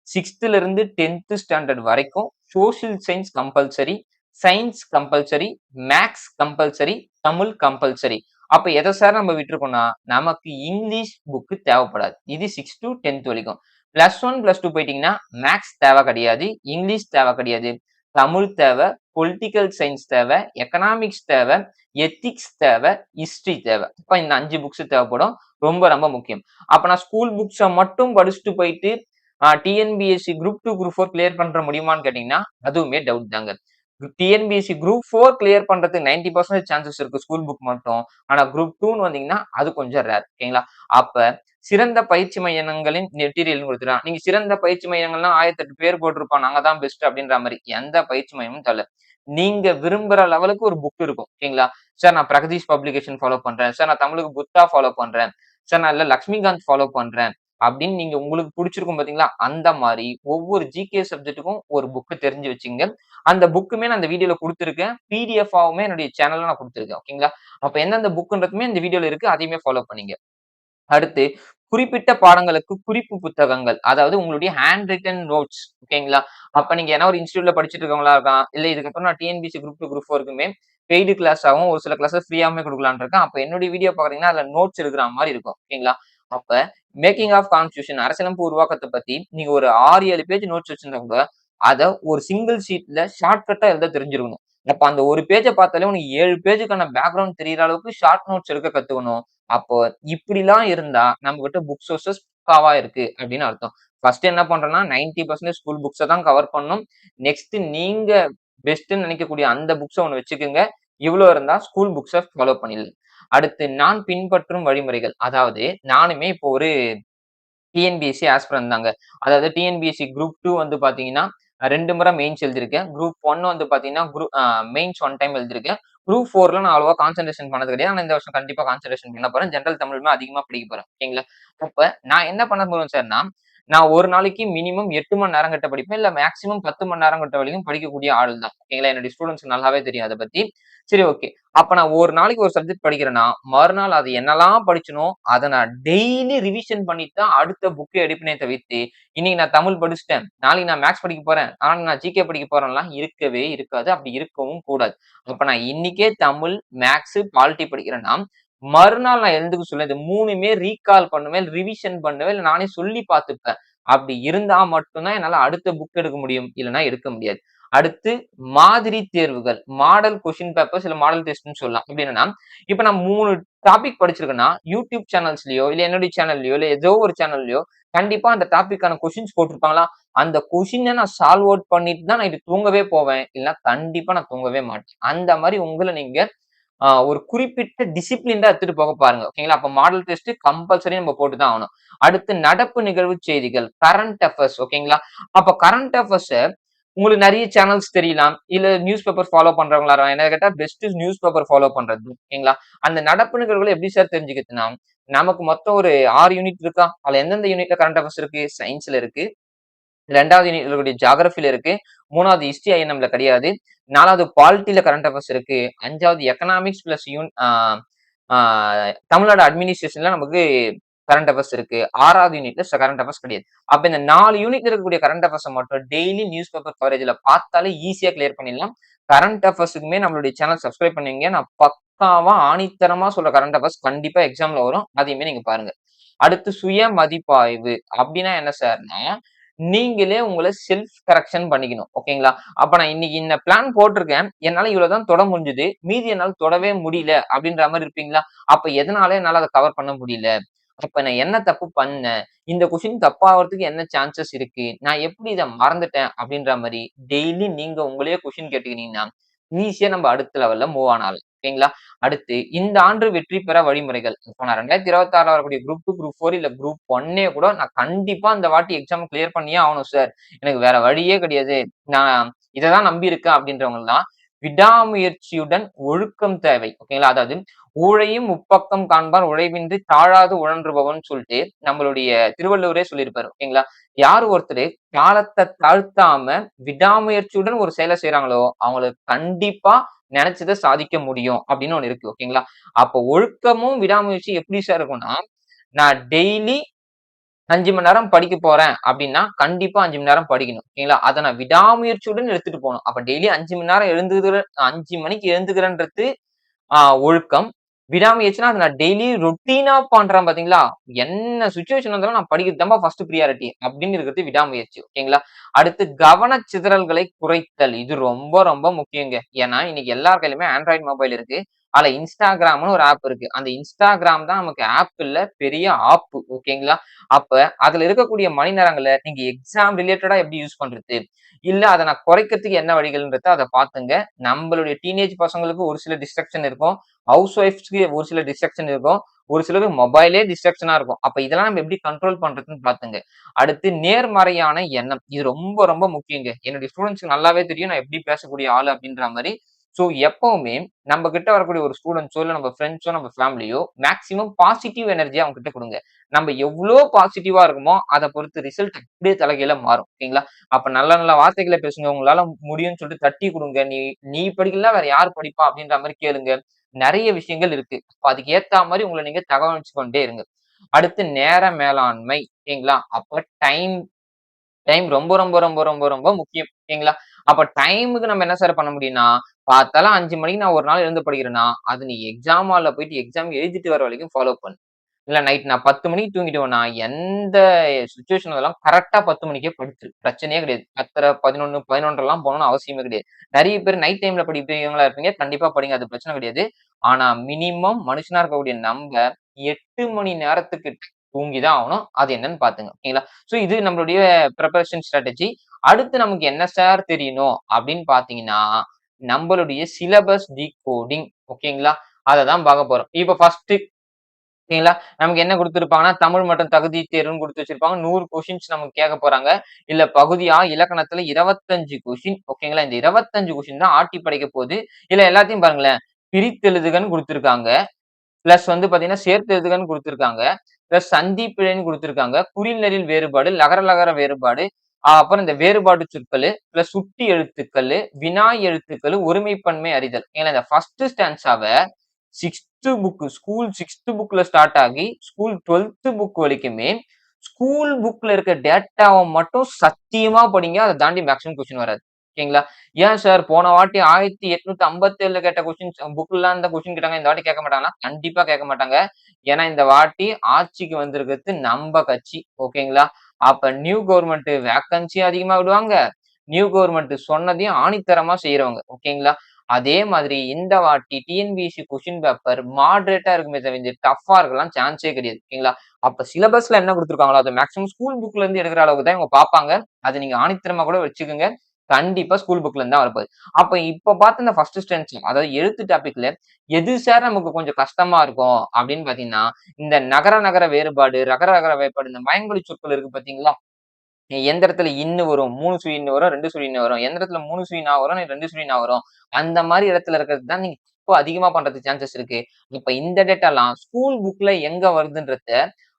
6த்ல இருந்து 10த் ஸ்டாண்டர்ட் வரைக்கும் social science compulsory, science compulsory, maths compulsory, Tamil compulsory. அப்ப எத சார் நம்ம விட்டுருக்கோம்னா, நமக்கு இங்கிலீஷ் புக் தேவைப்படாது. இது 6 டூ 10த் வரைக்கும். +1, +2 போயிட்டீங்கன்னா, மேத்ஸ் தேவை கிடையாது. இங்கிலீஷ் தேவை கிடையாது. தமிழ் தேவை, பொலிட்டிக்கல் சயின்ஸ் தேவை, எக்கனாமிக்ஸ் தேவை, எத்திக்ஸ் தேவை, ஹிஸ்டரி தேவை. அப்ப இந்த 5 புக்ஸ் தேவைப்படும். ரொம்ப ரொம்ப முக்கியம். அப்ப நான் ஸ்கூல் புக்ஸ மட்டும் படிச்சுட்டு போயிட்டு, டிஎன்பிஎஸ்சி குரூப் 2, குரூப் 4 கிளியர் பண்ற முடியுமான்னு கேட்டீங்கன்னா, அதுவுமே டவுட் தாங்க. டிஎன்பிஎஸ்சி குரூப் 4 கிளியர் பண்றதுக்கு 90% சான்சஸ் இருக்கு ஸ்கூல் புக் மட்டும். ஆனா குரூப் 2ன்னு வந்தீங்கன்னா, அது கொஞ்சம் ரேர். ஓகேங்களா? அப்ப சிறந்த பயிற்சி மையங்களின் மெட்டீரியல்னு குடுத்துட்டான். நீங்க சிறந்த பயிற்சி மையங்கள்னா 1008 பேர் போட்டிருப்பான். நாங்க தான் பெஸ்ட் அப்படின்ற மாரி. எந்த பயிற்சி மையமும் தேவையில்ல. நீங்க விரும்புற லெவலுக்கு ஒரு புக் இருக்கும். ஓகேங்களா? சார் நான் பிரகதீஷ் பப்ளிகேஷன் ஃபாலோ பண்றேன். சார் நான் தமிழுக்கு புத்தா ஃபாலோ பண்றேன். சார் நான் இல்ல லக்ஷ்மிகாந்த் ஃபாலோ பண்றேன். அப்படின்னு நீங்க உங்களுக்கு புடிச்சிருக்கும் பாத்தீங்களா? அந்த மாரி ஒவ்வொரு ஜிகே சப்ஜெக்ட்டுக்கும் ஒரு புக் தெரிஞ்சு வச்சுங்க. அந்த புக்குமே நான் இந்த வீடியோல குடுத்திருக்கேன். பிடிஎஃப்-ஆவுமே என்னுடைய சேனல்ல நான் குடுத்திருக்கேன். ஓகேங்களா? அப்ப எந்தெந்த புக்ன்றதுமே இந்த வீடியோல இருக்கு. அதையுமே ஃபாலோ பண்ணீங்க. அடுத்து குறிப்பிட்ட பாடங்களுக்கு குறிப்பு புத்தகங்கள். அதாவது உங்களுடைய ஹேண்ட் ரிட்டன் நோட்ஸ். ஓகேங்களா? அப்ப நீங்க ஏன்னா ஒரு இன்ஸ்டிடியூட்ல படிச்சுட்டு இருக்கவங்களா இருக்கலாம். இல்ல இதுக்கப்புறம் நான் டிஎன்பிஎஸ்சி குரூப் 2, குரூப் 4க்குமே பெய்டு கிளாஸ் ஆவும் ஒரு சில கிளாஸஸ் ஃப்ரீயாவுமே குடுக்கலாம்னு இருக்கேன். அப்ப என்னுடைய வீடியோ பாக்குறீங்கன்னா, அதுல நோட்ஸ் எடுக்கிற மாரி இருக்கும். ஓகேங்களா? அப்ப மேக்கிங் ஆஃப் கான்ஸ்டிடியூஷன் அரசியலமைப்பு உருவாக்கத்த பத்தி நீங்க ஒரு 6, 7 பேஜ் நோட்ஸ் வச்சிருந்தா கூட, அத ஒரு சிங்கிள் ஷீட்ல ஷார்ட்கட்டா எழுத தெரிஞ்சிருக்கணும். அப்ப அந்த ஒரு பேஜ பார்த்தாலே உனக்கு 7 பேஜுக்கான பேக்கிரவுண்ட் தெரியிற அளவுக்கு ஷார்ட் நோட்ஸ் எடுக்க கத்துக்கணும். அப்போ இப்படிலாம் இருந்தா நம்மகிட்ட புக் சோர்சஸ் பக்காவா இருக்கு அப்படின்னு அர்த்தம். ஃபர்ஸ்ட் என்ன பண்றோம்னா 90% ஸ்கூல் புக்ஸ தான் கவர் பண்ணணும். நெக்ஸ்ட் நீங்க பெஸ்ட்ன்னு நினைக்கக்கூடிய அந்த புக்ஸ ஒண்ணு வச்சுக்கோங்க. இவ்ளோ இருந்தா ஸ்கூல் புக்ஸ ஃபாலோ பண்ணிடலாம். அடுத்து நான் பின்பற்றும் வழிமுறைகள். அதாவது நானுமே இப்போ ஒரு டிஎன்பிஎஸ்சி ஆஸ்பிரண்ட் தாங்க. அதாவது டிஎன்பிஎஸ்சி குரூப் 2 வந்து பாத்தீங்கன்னா, 2 முறை மெயின்ஸ் எழுதியிருக்கேன். குரூப் 1 வந்து பாத்தீங்கன்னா, மெயின்ஸ் 1 டைம் எழுதியிருக்கேன். குரூப் 4ல நான் அவ்வளவா கான்சன்ட்ரேஷன் பண்ணது கிடையாது. ஆனா இந்த வருஷம் கண்டிப்பா கான்சன்ட்ரேஷன் பண்ண போறேன். ஜெனரல் தமிழுமே அதிகமா படிக்க போறேன். ஓகேங்களா? அப்ப நான் என்ன பண்ண போறேன் சார்னா, நான் ஒரு நாளைக்கு மினிமம் 8 மணி நேரம் கிட்ட படிப்பேன். இல்ல மேக்ஸிமம் 10 மணி நேரம் கிட்ட வரைக்கும் படிக்கக்கூடிய ஆள் தான். ஓகேங்களா? என்னுடைய ஸ்டூடண்ட்ஸ்க்கு நல்லாவே தெரியும் அத பத்தி. சரி ஓகே. அப்ப நான் ஒரு நாளைக்கு ஒரு சப்ஜெக்ட் படிக்கிறேன்னா, மறுநாள் அது என்னலாம் படிச்சனோ, அத நான் டெய்லி ரிவிஷன் பண்ணிட்டு தான் அடுத்த புக் எடுப்பேனே தவிர்த்து, இன்னைக்கு நான் தமிழ் படிச்சுட்டேன். நாளைக்கு நான் மேத்ஸ் படிக்க போறேன். நாளைக்கு நான் ஜிகே படிக்க போறேன்லாம் இருக்கவே இருக்காது. அப்படி இருக்கவும் கூடாது. அப்ப நான் இன்னைக்கே தமிழ், மேத்ஸ், பாலிட்டி படிக்கிறேன்னா, மறுநாள் நான் எழுந்துக்க சொல்ல இந்த 3மே ரீகால் பண்ணுவேன், ரிவிஷன் பண்ணுவேன். இல்ல நானே சொல்லி பார்த்துப்பேன். அப்படி இருந்தா மட்டும் தான் என்னால அடுத்த புக் எடுக்க முடியும். இல்லன்னா எடுக்க முடியாது. அடுத்து மாதிரி தேர்வுகள். மாடல் கொஸ்டின் பேப்பர்ஸ் இல்ல மாடல் டெஸ்ட்ன்னு சொல்லலாம். எப்படி என்னன்னா, இப்ப நான் 3 டாபிக் படிச்சிருக்கேன்னா, யூடியூப் சேனல்ஸ்லயோ, இல்ல என்னுடைய சேனல்லயோ, இல்ல ஏதோ ஒரு சேனல்லயோ கண்டிப்பா அந்த டாபிக்கான கொஸ்டின்ஸ் போட்டிருப்பாங்களா? அந்த கொஸ்டின நான் சால்வ் அவுட் பண்ணிட்டு தான் நான் இது தூங்கவே போவேன். இல்லன்னா கண்டிப்பா நான் தூங்கவே மாட்டேன். அந்த மாரி உங்கள நீங்க ஒரு குறிப்பிட்ட டிசிப்ளின்டா எடுத்துட்டு போக பாருங்க. ஓகேங்களா? அப்ப மாடல் டெஸ்ட் கம்பல்சரி நம்ம போட்டு தான் ஆகணும். அடுத்து நடப்பு நிகழ்வு செய்திகள், கரண்ட் அஃபேர்ஸ் ஓகேங்களா? அப்ப கரண்ட் அஃபேர்ஸ உங்களுக்கு நெறைய சேனல்ஸ் தெரியலாம். இல்ல நியூஸ் பேப்பர் ஃபாலோ பண்றவங்களா இருக்கலாம். என்ன கேட்டா பெஸ்ட் நியூஸ் பேப்பர் ஃபாலோ பண்றது. ஓகேங்களா? அந்த நடப்பு நிகழ்வுகள எப்படி சார் தெரிஞ்சுக்கிறதுன்னா, நமக்கு மொத்தம் ஒரு 6 யூனிட் இருக்கா? அதுல எந்தெந்த யூனிட்ல கரண்ட் அஃபேர்ஸ் இருக்கு? சயின்ஸ்ல இருக்கு. 2வது யூனிட்ல இருக்கக்கூடிய ஜியோகிராஃபில இருக்கு. 3வது ஹிஸ்டரி ஐஎன்எம்ல கிடையாது. 4வது பாலிட்டில கரண்ட் அஃபேர்ஸ் இருக்கு. 5வது எக்கனாமிக்ஸ் பிளஸ் யூன் ஆ ஆ தமிழ்நாடு அட்மினிஸ்ட்ரேஷன்ல நமக்கு கரண்ட் அஃபேர்ஸ் இருக்கு. 6வது யூனிட்ல கரண்ட் அஃபேர்ஸ் கிடையாது. அப்ப இந்த 4 யூனிட்ல இருக்கக்கூடிய கரண்ட் அஃபேர்ஸ மட்டும் டெய்லி நியூஸ் பேப்பர் கவரேஜ்ல பார்த்தாலே ஈஸியா கிளியர் பண்ணிடலாம். கரண்ட் அஃபேர்ஸ்க்குமே நம்மளுடைய சேனல் சப்ஸ்கிரைப் பண்ணீங்க. நான் பக்காவா ஆணித்தரமா சொல்ற கரண்ட் அஃபேர்ஸ் கண்டிப்பா எக்ஸாம்ல வரும். அதையுமே நீங்க பாருங்க. அடுத்து சுய மதிப்பாய்வு அப்படின்னா என்ன சார்னா, நீங்களே உங்கள செல்ஃப் கரெக்ஷன் பண்ணிக்கணும். ஓகேங்களா? அப்ப நான் இன்னைக்கு இந்த பிளான் போட்டிருக்கேன். என்னால இவ்வளவுதான் தொட முடிஞ்சது. மீதி என்னால தொடவே முடியல அப்படின்ற மாரி இருப்பீங்களா? அப்ப எதனால என்னால அத கவர் பண்ண முடியல? அப்ப நான் என்ன தப்பு பண்ணேன்? இந்த கொஸ்டின் தப்பாவறதுக்கு என்ன சான்சஸ் இருக்கு? நான் எப்படி இத மறந்துட்டேன்? அப்படின்ற மாரி டெய்லி நீங்க உங்களையே கொஸ்டின் கேட்டுக்கிட்டீங்கன்னா, ஈஸியா நம்ம அடுத்த லெவல்ல மூவ் ஆன் ஆகலாம். ஓகேங்களா? அடுத்து இந்த ஆண்டு வெற்றி பெற வழிமுறைகள். இப்போ நான் 2026ல வரக்கூடிய குரூப் 2, குரூப் 4 இல்ல குரூப் 1ஏ கூட நான் கண்டிப்பா இந்த வாட்டி எக்ஸாம் கிளியர் பண்ணியே ஆகணும் சார். எனக்கு வேற வழியே கிடையாது. நான் இத தான் நம்பி இருக்கேன் அப்படின்றவங்கலாம் விடாமுயற்சியுடன் ஒழுக்கம் தேவை. ஓகேங்களா? அதாவது "ஊழையும் முப்பக்கம் காண்பார் உழைவின்றி தாழாது உழன்றுபவன்" சொல்லிட்டு நம்மளுடைய திருவள்ளுவரே சொல்லியிருப்பாரு. ஓகேங்களா? யார் ஒருத்தரு காலத்த தாழ்த்தாம விடாமுயற்சியுடன் ஒரு செயல செய்றாங்களோ, அவங்களுக்கு கண்டிப்பா நெனச்சத சாதிக்க முடியும் அப்படின்னு ஒண்ணு இருக்கு. ஓகேங்களா? அப்போ ஒழுக்கமும் விடாமுயற்சியும் எப்படி சார் இருக்கும்னா, நான் டெய்லி 5 மணி நேரம் படிக்க போறேன் அப்படின்னா, கண்டிப்பா 5 மணி நேரம் படிக்கணும். ஓகேங்களா? அத நான் விடாமுயற்சியுடன் எடுத்துட்டு போணும். அப்ப டெய்லி 5 மணி நேரம் 5 மணிக்கு எழுந்துக்கிறேன்றது ஒழுக்கம். விடாமுயற்சினா, அத நான் டெய்லி ரொட்டீனா பண்றேன் பார்த்தீங்களா? என்ன சிச்சுவேஷன் வந்தாலும் நான் படிக்கிறது தான்பா ஃபர்ஸ்ட் பிரியாரிட்டி அப்படின்னு இருக்கிறது விடாமுயற்சி. ஓகேங்களா? அடுத்து கவனச்சிதறல்களை குறைத்தல். இது ரொம்ப ரொம்ப முக்கியங்க. ஏன்னா, இன்னைக்கு எல்லார் கையிலுமே ஆண்ட்ராய்டு மொபைல் இருக்கு. அதுல Instagramன்னு ஒரு ஆப் இருக்கு. அந்த Instagram தான் நமக்கு ஆப் இல்ல, பெரிய ஆப்பு. ஓகேங்களா? அப்ப அதுல இருக்கக்கூடிய மணி நேரங்கள நீங்க எக்ஸாம் ரிலேட்டடா எப்படி யூஸ் பண்றது? இல்ல அத நான் குறைக்கிறதுக்கு என்ன வழிகள்ன்றத அத பாத்துங்க. நம்மளுடைய டீனேஜ் பசங்களுக்கு ஒரு சில டிஸ்ட்ராக்ஷன் இருக்கும். ஹவுஸ் ஒய்ஃப்ஸ்க்கு ஒரு சில டிஸ்ட்ராக்ஷன் இருக்கும். ஒரு சிலருக்கு மொபைலே டிஸ்ட்ராக்ஷனா இருக்கும். அப்ப இதெல்லாம் நம்ம எப்படி கண்ட்ரோல் பண்றதுன்னு பாத்துங்க. அடுத்து நேர்மறையான எண்ணம். இது ரொம்ப ரொம்ப முக்கியங்க. என்னுடைய ஸ்டூடண்ட்ஸ்க்கு நல்லாவே தெரியும் நான் எப்படி பேசக்கூடிய ஆளு அப்படின்ற மாரி. சோ எப்பவுமே நம்ம கிட்ட வரக்கூடிய ஒரு ஸ்டூடண்ட்ஸோ, இல்ல நம்ம ஃப்ரெண்ட்ஸோ, நம்ம ஃபேமிலியோ மேக்ஸிமம் பாசிட்டிவ் எனர்ஜிய அவங்க கிட்ட குடுங்க. நம்ம எவ்ளோ பாசிட்டிவா இருக்கமோ, அத பொறுத்து ரிசல்ட் அப்படியே தலைகீழா மாறும். ஓகேங்களா? அப்ப நல்ல நல்ல வார்த்தைகள பேசுங்க. உங்களால முடியும்னு சொல்லிட்டு தட்டி குடுங்க. நீ நீ படிக்கலனா வேற யார் படிப்பா? அப்படின்ற மாரி கேளுங்க. நெறைய விஷயங்கள் இருக்கு. அப்ப அதுக்கு ஏத்தா மாரி உங்கள நீங்க தகவமைச்சு கொண்டே இருங்க. அடுத்து நேர மேலாண்மை. ஓகேங்களா? அப்ப டைம் டைம் ரொம்ப ரொம்ப ரொம்ப ரொம்ப ரொம்ப முக்கியம். ஓகேங்களா? அப்ப டைமுக்கு நம்ம என்ன சார் பண்ண முடியும்னா, பார்த்தாலும் 5 மணிக்கு நான் ஒரு நாள் எழுந்து படிக்கிறேன்னா, அது நீ எக்ஸாம் ஹால்ல போயிட்டு எக்ஸாம் எழுதிட்டு வர வரைக்கும் ஃபாலோ பண்ணு. இல்ல நைட் நான் 10 மணிக்கு தூங்கிடுவேன்னா, எந்த சிச்சுவேஷன் வந்தாலும் கரெக்ட்டா 10 மணிக்கே படுத்துரு. பிரச்சனையே கிடையாது. 10:30, 11, 11:00லாம் போகணும்னு அவசியமே கிடையாது. நெறைய பேர் நைட் டைம்ல படிக்கிறவங்களா இருப்பீங்க. கண்டிப்பா படிங்க. அது பிரச்சனை கிடையாது. ஆனா மினிமம் மனுஷனா இருக்கக்கூடிய நம்ப 8 மணி நேரத்துக்கு தூங்கி தான் ஆகணும். அது என்னன்னு பாத்துங்க. ஓகேங்களா? சோ இது நம்மளுடைய பிரிப்பரேஷன் ஸ்ட்ராட்டஜி. அடுத்து நமக்கு என்ன சார் தெரியணும் அப்படின்னு பாத்தீங்கன்னா, நம்பளுடைய சிலபஸ் டிகோடிங். ஓகேங்களா? அத தான் பார்க்க போறோம். இப்ப ஃபர்ஸ்ட் ஓகேங்களா? நமக்கு என்ன குடுத்திருப்பாங்கன்னா, தமிழ் மற்றும் தகுதி தேர்வுன்னு குடுத்து வச்சிருப்பாங்க. 100 கொஸ்டின்ஸ் நமக்கு கேட்க போறாங்க. இல்ல பகுதி ஆ இலக்கணத்துல 25 கொஸ்டின். ஓகேங்களா? இந்த 25 கொஸ்டின் தான் ஆட்டி படைக்க போது. இல்ல எல்லாத்தையும் பாருங்களேன். பிரித்தெழுதுகன்னு குடுத்திருக்காங்க. பிளஸ் வந்து பாத்தீங்கன்னா, சேர்த்து எழுதுகன்னு குடுத்திருக்காங்க. பிளஸ் சந்தி பிழைன்னு குடுத்திருக்காங்க. குறில் நெறில் வேறுபாடு, லகர லகர வேறுபாடு, அப்புறம் இந்த வேறுபாடு சொற்களு, பிளஸ் சுட்டி எழுத்துக்களு, வினா எழுத்துக்களு, ஒருமைப்பன்மை அறிதல். ஏன்னா இந்த ஃபர்ஸ்ட் ஸ்டான்ஸாவ 6த் புக் ஸ்கூல் 6த் புக்ல ஸ்டார்ட் ஆகி ஸ்கூல் 12த் புக் வரைக்குமே ஸ்கூல் புக்ல இருக்க டேட்டாவ மட்டும் சத்தியமா படிங்க. அத தாண்டி மேக்ஸிமம் கொஸ்டின் வராது. ஓகேங்களா? ஏன் சார் போன வாட்டி 1857ல கேட்ட கொஸ்டின்ஸ் புக்லாம் இந்த கொஸ்டின் கேட்டாங்க. இந்த வாட்டி கேட்க மாட்டாங்கன்னா, கண்டிப்பா கேட்க மாட்டாங்க. ஏன்னா இந்த வாட்டி ஆட்சிக்கு வந்திருக்கிறது நம்ப கட்சி. ஓகேங்களா? அப்ப நியூ கவர்ன்மென்ட் வேக்கன்சி அதிகமா விடுவாங்க. நியூ கவர்ன்மென்ட் சொன்னதையும் ஆணித்தரமா செய்றவங்க. ஓகேங்களா? அதே மாதிரி இந்த வாட்டி டிஎன்பிஎஸ்சி கொஸ்டின் பேப்பர் மாடரேட்டா இருக்குமே தவிர்த்து டஃப்பா இருக்கலாம் சான்ஸே கிடையாது. ஓகேங்களா? அப்ப சிலபஸ்ல என்ன குடுத்துருக்காங்களோ, அத மேக்ஸிமம் ஸ்கூல் புக்ல இருந்து எடுக்கிற அளவுக்கு தான் இவங்க பார்ப்பாங்க. அத நீங்க ஆணித்தரமா கூட வச்சுக்கோங்க. கண்டிப்பா ஸ்கூல் புக்ல இருந்து தான் வரப்போகுது. அப்ப இப்ப பார்த்த இந்த ஃபர்ஸ்ட் ஸ்ட்ரென்த் அதாவது எழுத்து டாபிக்ல எது சார் நமக்கு கொஞ்சம் கஷ்டமா இருக்கும் அப்படின்னு பார்த்தீங்கன்னா, இந்த நகர நகர வேறுபாடு, ரகர ரகர வேறுபாடு, இந்த மயங்கொலி சொற்கள் இருக்கு பார்த்தீங்களா? எந்த இடத்துல இன்னு வரும், 3 சுழி இன்னு வரும், 2 சுழி இன்னு வரும். எந்த இடத்துல 3 சுழி னா வரும், 2 சுழி னா வரும். அந்த மாரி இடத்துல இருக்கிறது தான் நீங்க இப்போ அதிகமா பண்றதுக்கு சான்சஸ் இருக்கு. இப்ப இந்த டேட்டாலாம் ஸ்கூல் புக்ல எங்க வருதுன்றத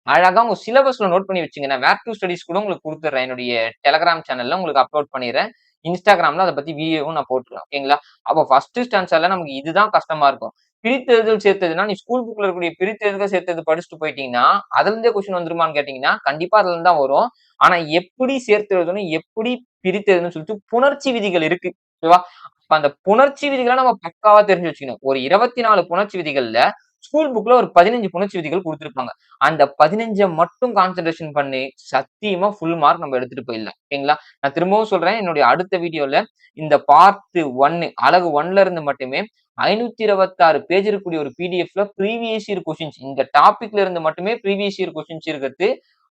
அழகா உங்க சிலபஸ்ல நோட் பண்ணி வச்சுங்க. நான் வேர் டூ ஸ்டடீஸ் கூட உங்களுக்கு குடுத்துடுறேன். என்னுடைய டெலகிராம் சேனல்ல உங்களுக்கு அப்லோட் பண்ணிடுறேன். Instagramல அத பத்தி வீடியோவும் நான் போட்டுருவேன். ஓகேங்களா? அப்போ ஃபர்ஸ்ட் ஸ்டான்ஸர்ல நமக்கு இதுதான் கஷ்டமா இருக்கும். பிரித்தெழுதல் சேர்த்ததுன்னா, நீ ஸ்கூல் புக்ல இருக்கக்கூடிய பிரித்தெழுதுக சேர்த்தது படிச்சுட்டு போயிட்டீங்கன்னா, அதுல இருந்தே கொஸ்டின் வந்துருமான்னு கேட்டீங்கன்னா, கண்டிப்பா அதுல இருந்து தான் வரும். ஆனா எப்படி சேர்த்து எழுதணும், எப்படி பிரித்து எழுதணும்னு சொல்லிட்டு புணர்ச்சி விதிகள் இருக்கு. ஓகேவா? அப்ப அந்த புணர்ச்சி விதிகள நம்ம பக்காவா தெரிஞ்சு வச்சுக்கணும். ஒரு 24 புணர்ச்சி விதிகள்ல, ஸ்கூல் புக்ல ஒரு 15 புணர்ச்சி விதிகள் குடுத்திருப்பாங்க. அந்த 15 மட்டும் கான்சன்ட்ரேஷன் பண்ணி, சத்தியமா ஃபுல் மார்க் நம்ம எடுத்துட்டு போயிடலாம். ஓகேங்களா? நான் திரும்பவும் சொல்றேன், என்னுடைய அடுத்த வீடியோல இந்த பார்ட் 1 அலகு 1ல இருந்து மட்டுமே 526 பேஜ் இருக்கக்கூடிய ஒரு பிடிஎஃப்ல ப்ரீவியஸ் இயர் கொஸ்டின்ஸ் இந்த டாபிக்ல இருந்து மட்டுமே ப்ரீவியஸ் இயர் கொஸ்டின்ஸ் இருக்கிறது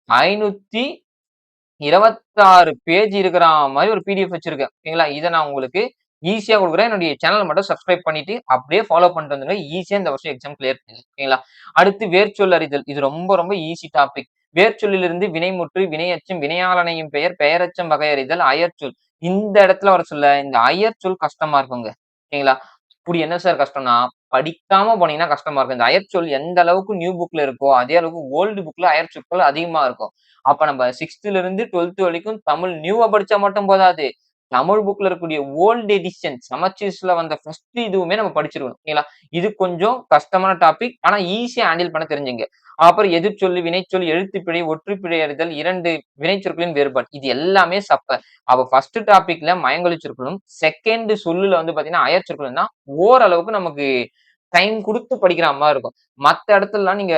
526 பேஜ் இருக்கிற மாதிரி ஒரு பிடிஎஃப் வச்சிருக்கேன். ஓகேங்களா? இத நான் உங்களுக்கு ஈஸியா குடுக்குறேன். என்னுடைய சேனல் மட்டும் சப்ஸ்கிரைப் பண்ணிட்டு அப்படியே ஃபாலோ பண்ணிட்டு வந்துருங்க. ஈஸியா இந்த வருஷம் எக்ஸாம் கிளியர் பண்ணிடலாம். ஓகேங்களா? அடுத்து வேர்ச்சொல் அறிதல். இது ரொம்ப ரொம்ப ஈஸி டாபிக். வேர்ச்சொல்லிலிருந்து வினைமுற்று, வினையெச்சம், வினையாளனையும் பெயர், பெயரெச்சம் வகையறிதல், அயற்சொல். இந்த இடத்துல வர சொல்ல இந்த அயற்சொல் கஷ்டமா இருக்குங்க. ஓகேங்களா? அப்படி என்ன சார் கஷ்டம்னா, படிக்காம போனீங்கன்னா கஷ்டமா இருக்கும். இந்த அயற்சொல் எந்த அளவுக்கு நியூ புக்ல இருக்கோ, அதே அளவுக்கு ஓல்டு புக்ல அயற்சொற்கள் அதிகமா இருக்கும். அப்ப நம்ம 6த்ல இருந்து 12த் வரைக்கும் தமிழ் நியூவா படிச்சா மட்டும் போதாது. தமிழ் புக்ல இருக்கக்கூடிய ஓல்ட் எடிஷன் சமச்சீர்ஸ்ல வந்த ஃபர்ஸ்ட் இதுவுமே நம்ம படிச்சிருக்கணும். ஓகேங்களா? இது கொஞ்சம் கஷ்டமான டாபிக். ஆனா ஈஸியா ஹேண்டில் பண்ண தெரிஞ்சுங்க. அப்புறம் எதிர்ச்சொல்லு, வினைச்சொல், எழுத்துப்பிழை, ஒற்றுப்பிழை அறிதல், 2 வினைச்சொற்களின் வேறுபாடு. இது எல்லாமே சப்ப. அப்ப ஃபர்ஸ்ட் டாபிக்ல மயங்கொலிச்சொற்களும், செகண்ட் சொல்லுல வந்து பாத்தீங்கன்னா அயற்சொற்களும் தான் ஓரளவுக்கு நமக்கு டைம் குடுத்து படிக்கிற மாரி இருக்கும். மத்த இடத்துலலாம் நீங்க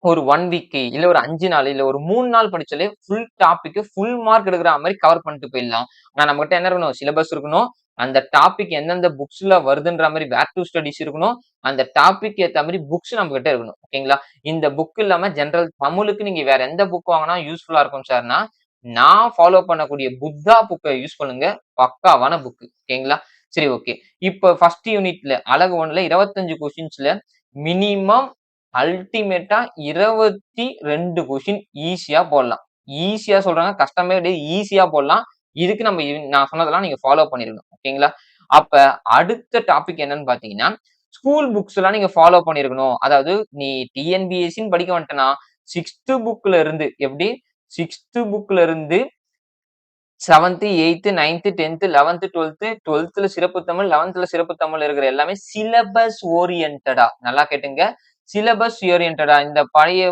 ஒரு 1 வீக் இல்ல ஒரு 5 நாள், இல்ல ஒரு 3 நாள் படிச்சாலே ஃபுல் டாபிக் ஃபுல் மார்க் எடுக்கிற மாரி கவர் பண்ணிட்டு போயிடலாம். ஆனா நம்மகிட்ட என்ன இருக்கணும்? சிலபஸ் இருக்கணும். அந்த டாபிக் எந்தெந்த புக்ஸ்ல வருதுன்ற மாரி வேர் டூ ஸ்டடீஸ் இருக்கணும். அந்த டாபிக் ஏத்த மாரி புக்ஸ் நம்மகிட்ட இருக்கணும். ஓகேங்களா? இந்த புக் இல்லாம ஜெனரல் தமிழுக்கு நீங்க வேற எந்த புக் வாங்குனா யூஸ்ஃபுல்லா இருக்கும் சார்னா, நான் ஃபாலோ பண்ணக்கூடிய புத்தா புக்க யூஸ் பண்ணுங்க. பக்காவான புக். ஓகேங்களா? சரி ஓகே. இப்ப ஃபர்ஸ்ட் யூனிட்ல அலகு 1ல 25 கொஸ்டின்ஸ்ல மினிமம் அல்டிமேட்டா 22 கொஸ்டின் ஈஸியா போடலாம். ஈஸியா சொல்றேங்க. கஷ்டமே கிடையாது. ஈஸியா போடலாம். இதுக்கு நம்ம நான் சொன்னதெல்லாம் நீங்க ஃபாலோ பண்ணிருங்க. ஓகேங்களா? அப்ப அடுத்த டாபிக் என்னன்னு பார்த்தீங்கன்னா, ஸ்கூல் புக்ஸ் எல்லாம் நீங்க ஃபாலோ பண்ணியிருக்கணும். அதாவது நீ டிஎன்பிஎஸ்சின்னு படிக்க வந்துட்டன்னா, 6த் புக்ல இருந்து எப்படி 6த் புக்ல இருந்து 7த், 8த், 9த், 10த், 11த், 12த், 12த்ல சிறப்பு தமிழ், 11த்ல சிறப்பு தமிழ் இருக்கிற எல்லாமே சிலபஸ் ஓரியன்டடா நல்லா கேட்டுங்க. சிலபஸ் ஓரியன்டடா இந்த பழைய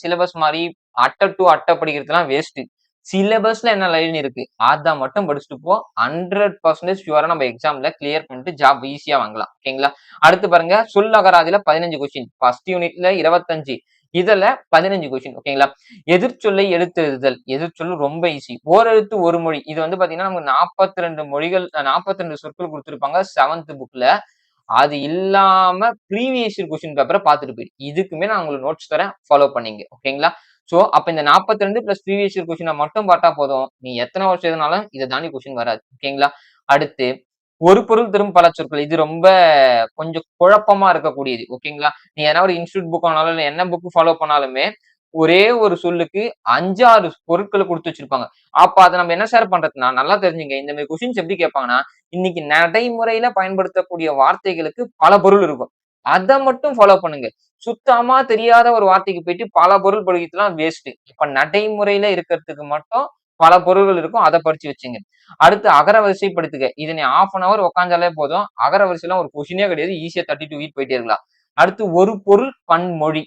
சிலபஸ் மாரி அட்டை டூ அட்டை படிக்கிறதுலாம் வேஸ்ட். சிலபஸ்ல என்ன லைன் இருக்கு? அத மட்டும் படிச்சுட்டு போ. 100% ஷூரா நம்ம எக்ஸாம்ல கிளியர் பண்ணிட்டு ஜாப் ஈஸியா வாங்கலாம். ஓகேங்களா? அடுத்து பாருங்க சொல்லகராதில 15 கொஸ்டின். ஃபர்ஸ்ட் யூனிட்ல 25. இதுல 15 கொஸ்டின். ஓகேங்களா? எதிர்ச்சொல்லை எடுத்தெழுதுதல். எதிர்ச்சொல் ரொம்ப ஈஸி. ஓரெழுத்து ஒரு மொழி. இது வந்து பாத்தீங்கன்னா, நமக்கு 42 மொழிகள் 42 சொற்கள் குடுத்திருப்பாங்க 7த் புக்ல. அது இல்லாம ப்ரீவியஸ் இயர் கொஸ்டின் பேப்பர பாத்துட்டு போயிடு. இதுக்குமே நான் உங்களுக்கு நோட்ஸ் தரேன். ஃபாலோ பண்ணீங்க. ஓகேங்களா? சோ, அப்ப இந்த 42 பிளஸ் ப்ரீவியஸ் இயர் கொஸ்டின மட்டும் பாத்தா போதும். நீ எத்தன வருஷம் எழுதினாலும் இத தாண்டி கொஸ்டின் வராது. ஓகேங்களா? அடுத்து ஒரு பொருள் தரும் பல சொற்கள். இது ரொம்ப கொஞ்சம் குழப்பமா இருக்கக்கூடியது. ஓகேங்களா? நீ எதனா ஒரு இன்ஸ்டிடியூட் புக் வாங்குனாலும், இல்ல என்ன புக் ஃபாலோ பண்ணாலுமே, ஒரே ஒரு சொல்லுக்கு 5, 6 பொருட்கள குடுத்து வச்சிருப்பாங்க. அப்ப அத நம்ம என்ன சார் பண்றதுன்னா, நல்லா தெரிஞ்சுங்க. இந்த மாரி கொஸ்டின்ஸ் எப்படி கேட்பாங்கன்னா, இன்னைக்கு நடைமுறையில பயன்படுத்தக்கூடிய வார்த்தைகளுக்கு பல பொருள் இருக்கும். அத மட்டும் ஃபாலோ பண்ணுங்க. சுத்தமா தெரியாத ஒரு வார்த்தைக்கு போயிட்டு பல பொருள் படிக்கிறதுலாம் வேஸ்ட். இப்ப நடைமுறையில இருக்கிறதுக்கு மட்டும் பல பொருள்கள் இருக்கும். அத படிச்சு வச்சுங்க. அடுத்து அகரவரிசைப்படுத்துக. இது நீ 1/2 அன் ஹவர் உட்கார்ந்தாலே போதும். அகரவரிசைலாம் ஒரு கொஸ்டினே கிடையாது. ஈஸியா 32 வீட் போயிட்டே இருக்கலாம். அடுத்து ஒரு பொருள் பன்மொழி.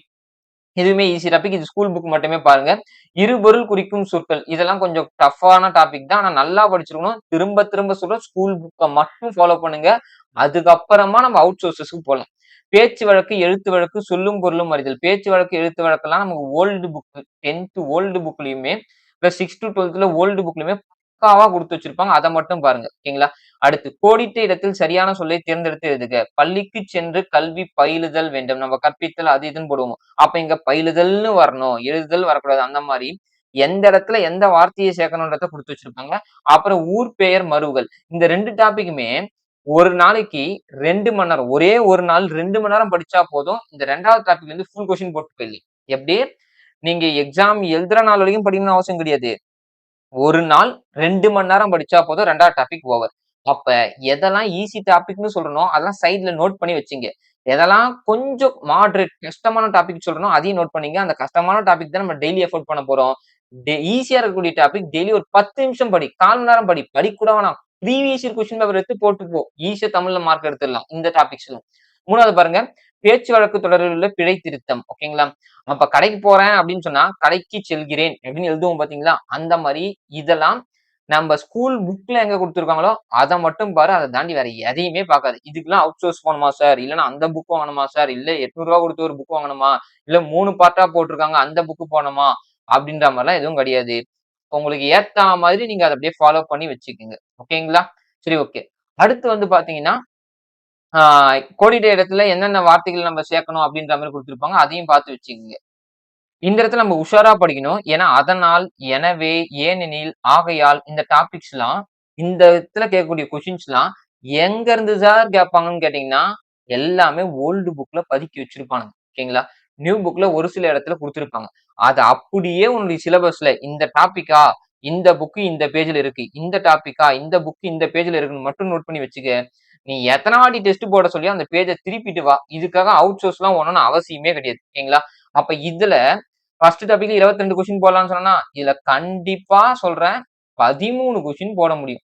இதுவுமே ஈஸி டாபிக். இது ஸ்கூல் புக் மட்டுமே பாருங்க. இருபொருள் குறிக்கும் சொற்கள். இதெல்லாம் கொஞ்சம் டஃப்பான டாபிக் தான். ஆனா நல்லா படிச்சிருக்கணும். திரும்ப திரும்ப சொல்றேன். ஸ்கூல் புக்க மட்டும் ஃபாலோ பண்ணுங்க. அதுக்கப்புறமா நம்ம அவுட் சோர்ஸஸ்க்கு போலாம். பேச்சு வழக்கு, எழுத்து வழக்கு, சொல்லும் பொருளும் அறிதல். பேச்சு வழக்கு, எழுத்து வழக்கெல்லாம் நமக்கு ஓல்டு புக் 10த் ஓல்டு புக்லயுமே பிளஸ் 6 டூ 12த்ல ஓல்டு புக்லயுமே பக்காவா குடுத்து வச்சிருப்பாங்க. அத மட்டும் பாருங்க. ஓகேங்களா? அடுத்து கோடிட்ட இடத்தில் சரியான சொல்லை தேர்ந்தெடுத்து எழுதுக. பள்ளிக்கு சென்று கல்வி பயிலுதல் வேண்டும். நம்ம கற்பித்தல் அது இதுன்னு போடுவோம். அப்ப இங்க பயிலுதல்னு வரணும். எழுதுதல் வரக்கூடாது. அந்த மாரி எந்த இடத்துல எந்த வார்த்தையை சேர்க்கணும்ன்றத குடுத்து வச்சிருப்பாங்க. அப்புறம் ஊர் பெயர் மருவுகள். இந்த 2 டாபிக்குமே ஒரு நாளைக்கு 2 மணி நேரம். ஒரே ஒரு நாள் 2 மணி நேரம் படிச்சா போதும். இந்த 2வது டாபிக்ல இருந்து ஃபுல் கொஸ்டின் போட்டு போயிடலாம். எப்படி? நீங்க எக்ஸாம் எழுதுற நாள் வரைக்கும் படிக்கணும்னு அவசியம் கிடையாது. ஒரு நாள் 2 மணி நேரம் படிச்சா போதும் 2வது டாபிக் ஓவர். அப்ப எதெல்லாம் ஈஸி டாபிக்ன்னு சொல்றனோ, அதெல்லாம் சைட்ல நோட் பண்ணி வச்சுங்க. எதெல்லாம் கொஞ்சம் மாடரேட் கஷ்டமான டாபிக் சொல்றனோ, அதையும் நோட் பண்ணீங்க. அந்த கஷ்டமான டாபிக் தான் நம்ம டெய்லி எஃபோர்ட் பண்ண போறோம். ஈஸியா இருக்கக்கூடிய டாபிக் டெய்லி ஒரு 10 நிமிஷம் படி. 1/4 மணி நேரம் படி. படிக்க கூட வேணாம். ப்ரீவியஸ் இயர் கொஸ்டின் பேப்பர் எடுத்து போட்டு போ. ஈஸியா தமிழ்ல மார்க் எடுத்துடலாம். இந்த டாபிக்ஸ்ல. 3வது பாருங்க, பேச்சு வழக்கு தொடரில் உள்ள பிழை திருத்தம். ஓகேங்களா? அப்ப கடைக்கு போறேன் அப்படின்னு சொன்னா, கடைக்கு செல்கிறேன் அப்படின்னு எழுதுவோம் பார்த்தீங்களா? அந்த மாரி இதெல்லாம் நம்ப ஸ்கூல் புக்ல எங்க குடுத்துருக்காங்களோ, அத மட்டும் பாரு. அத தாண்டி வேற எதையுமே பார்க்காத. இதுக்கெல்லாம் அவுட் சோர்ஸ் போணுமா சார்? இல்லன்னா அந்த புக் வாங்கணுமா சார்? இல்ல ரூ. 800 குடுத்து ஒரு புக் வாங்கணுமா? இல்ல 3 பார்ட்டா போட்டுருக்காங்க. அந்த புக் போணுமா? அப்படின்ற மாரிலாம் எதுவும் கிடையாது. உங்களுக்கு ஏத்தா மாதிரி நீங்க அத அப்படியே ஃபாலோ பண்ணி வச்சுக்கங்க. ஓகேங்களா? சரி ஓகே. அடுத்து வந்து பார்த்தீங்கன்னா, ஆ கோடிட்ட இடத்துல என்னென்ன வார்த்தைகள் நம்ம சேர்க்கணும் அப்படின்ற மாரி குடுத்திருப்பாங்க. அதையும் பார்த்து வச்சுக்கங்க. இந்த இடத்துல நம்ம உஷாரா படிக்கணும். ஏன்னா, அதனால், எனவே, ஏனெனில், ஆகையால் இந்த டாபிக்ஸ்லாம் இந்த இடத்துல கேட்கக்கூடிய கொஸ்டின்ஸ்லாம் எங்க இருந்து சார் கேட்பாங்கன்னு கேட்டீங்கன்னா, எல்லாமே ஓல்டு புக்ல பதுக்கி வச்சிருப்பானுங்க. ஓகேங்களா? நியூ புக்ல ஒரு சில இடத்துல குடுத்திருப்பாங்க. அத அப்படியே உன்னுடைய சிலபஸ்ல இந்த டாபிக்கா, இந்த புக் இந்த பேஜ்ல இருக்கு. இந்த டாபிக்கா, இந்த புக் இந்த பேஜ்ல இருக்குன்னு மட்டும் நோட் பண்ணி வச்சுக்க. நீ எத்தன வாட்டி டெஸ்ட் போட சொல்லியோ அந்த பேஜ திருப்பிட்டு வா. இதுக்காக அவுட் சோர்ஸ்லாம் பண்ணணும்னு அவசியமே கிடையாது. ஓகேங்களா? அப்ப இதுல ஃபர்ஸ்ட் டாபிக்ல 22 கொஸ்டின் போடலாம்னு சொன்னேனா, இதுல கண்டிப்பா சொல்றேன் 13 கொஸ்டின் போட முடியும்.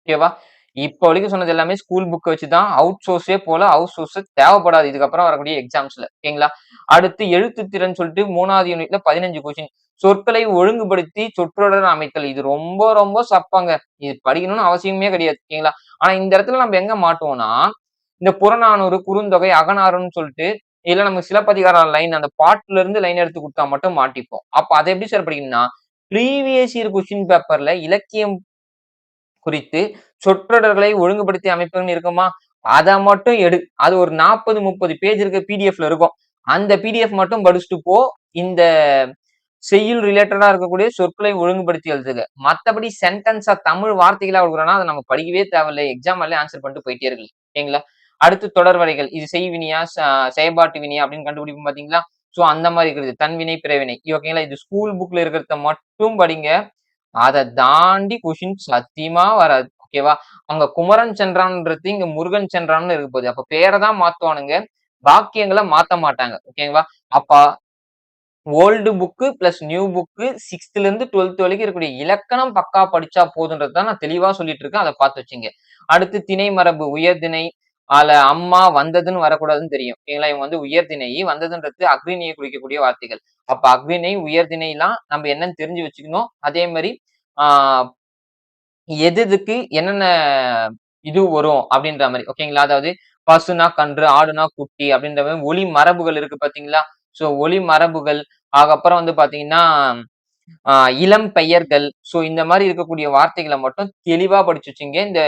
ஓகேவா? இப்போ வரைக்கும் சொன்னது எல்லாமே ஸ்கூல் புக்க வச்சு தான். அவுட் சோர்ஸே போல. அவுட் சோர்ஸ் தேவைப்படாது. இதுக்கப்புறம் வரக்கூடிய எக்ஸாம்ஸ்ல. ஓகேங்களா? அடுத்து எழுத்துத்திறன் சொல்லிட்டு 3வது யூனிட்ல 15 கொஸ்டின். சொற்களை ஒழுங்குபடுத்தி சொற்றொடர் அமைத்தல். இது ரொம்ப ரொம்ப சப்பங்க. இது படிக்கணும்னு அவசியமே கிடையாது. ஓகேங்களா? ஆனா இந்த இடத்துல நம்ம எங்க மாட்டுவோம்னா, இந்த புறநானூறு, குறுந்தொகை, அகநானூறுன்னு சொல்லிட்டு இல்ல நமக்கு சிலப்பதிகாரம் லைன் அந்த பாட்டுல இருந்து லைன் எடுத்து குடுத்தா மட்டும் மாட்டிப்போம். அப்ப அத எப்படி சார் படிக்கணும்னா, ப்ரீவியஸ் இயர் கொஸ்டின் பேப்பர்ல இலக்கியம் குறித்து சொற்றொடர்களை ஒழுங்குபடுத்தி அமைப்புன்னு இருக்குமா? அத மட்டும் எடு. அது ஒரு 40, 30 பேஜ் இருக்க பிடிஎஃப்ல இருக்கும். அந்த பிடிஎஃப் மட்டும் படிச்சுட்டு போ. இந்த செய்யுள் ரிலேட்டடா இருக்கக்கூடிய சொற்களை ஒழுங்குபடுத்தி எழுதுக. மத்தபடி சென்டென்ஸா தமிழ் வார்த்தைகளா குடுக்குறான்னா, அத நம்ம படிக்கவே தேவையில்ல. எக்ஸாம் ஹால்லே ஆன்ஸர் பண்ணிட்டு போயிட்டே இருக்கலாம். ஓகேங்களா? அடுத்து தொடர் வரைகள். இது செய்வினையா, செயல்பாட்டு வினையா அப்படின்னு கண்டுபிடிப்போம் பார்த்தீங்களா? சோ அந்த மாரி இருக்கிறது. தன்வினை, பிறவினை. ஓகேங்களா? இது ஸ்கூல் புக்ல இருக்கிறத மட்டும் படிங்க. அத தாண்டி கொஸ்டின் சத்தியமா வராது. ஓகேவா? அங்க குமரன் சென்றான்ன்றது இங்க முருகன் சென்றான்னு இருக்க போகுது. அப்ப பேர தான் மாத்துவானுங்க. வாக்கியங்கள மாத்த மாட்டாங்க. ஓகேங்களா? அப்ப old book plus new book 6த்ல இருந்து 12த் வரைக்கும் இருக்கக்கூடிய இலக்கணம் பக்கா படிச்சா போதுன்றது தான் நான் தெளிவா சொல்லிட்டு இருக்கேன். அத பார்த்து வச்சுங்க. அடுத்து திணை மரபு, உயர்திணை, அதுல அம்மா வந்ததுன்னு வரக்கூடாதுன்னு தெரியும். ஓகேங்களா? இவங்க வந்து உயர்திணை, வந்ததுன்றது அஃறிணையை குறிக்கக்கூடிய வார்த்தைகள். அப்ப அஃறிணை, உயர்திணைலாம் நம்ம என்னன்னு தெரிஞ்சு வச்சுக்கணும். அதே மாரி ஆ எது எதுக்கு என்னென்ன இது வரும் அப்படின்ற மாரி. ஓகேங்களா? அதாவது பசுனா கன்று, ஆடுனா குட்டி அப்படின்ற மாரி ஒலி மரபுகள் இருக்கு பார்த்தீங்களா? சோ ஒலி மரபுகள், அதுக்கப்புறம் வந்து பார்த்தீங்கன்னா, ஆ இளம் பெயர்கள். சோ இந்த மாரி இருக்கக்கூடிய வார்த்தைகள மட்டும் தெளிவா படிச்சு வச்சுங்க. இந்த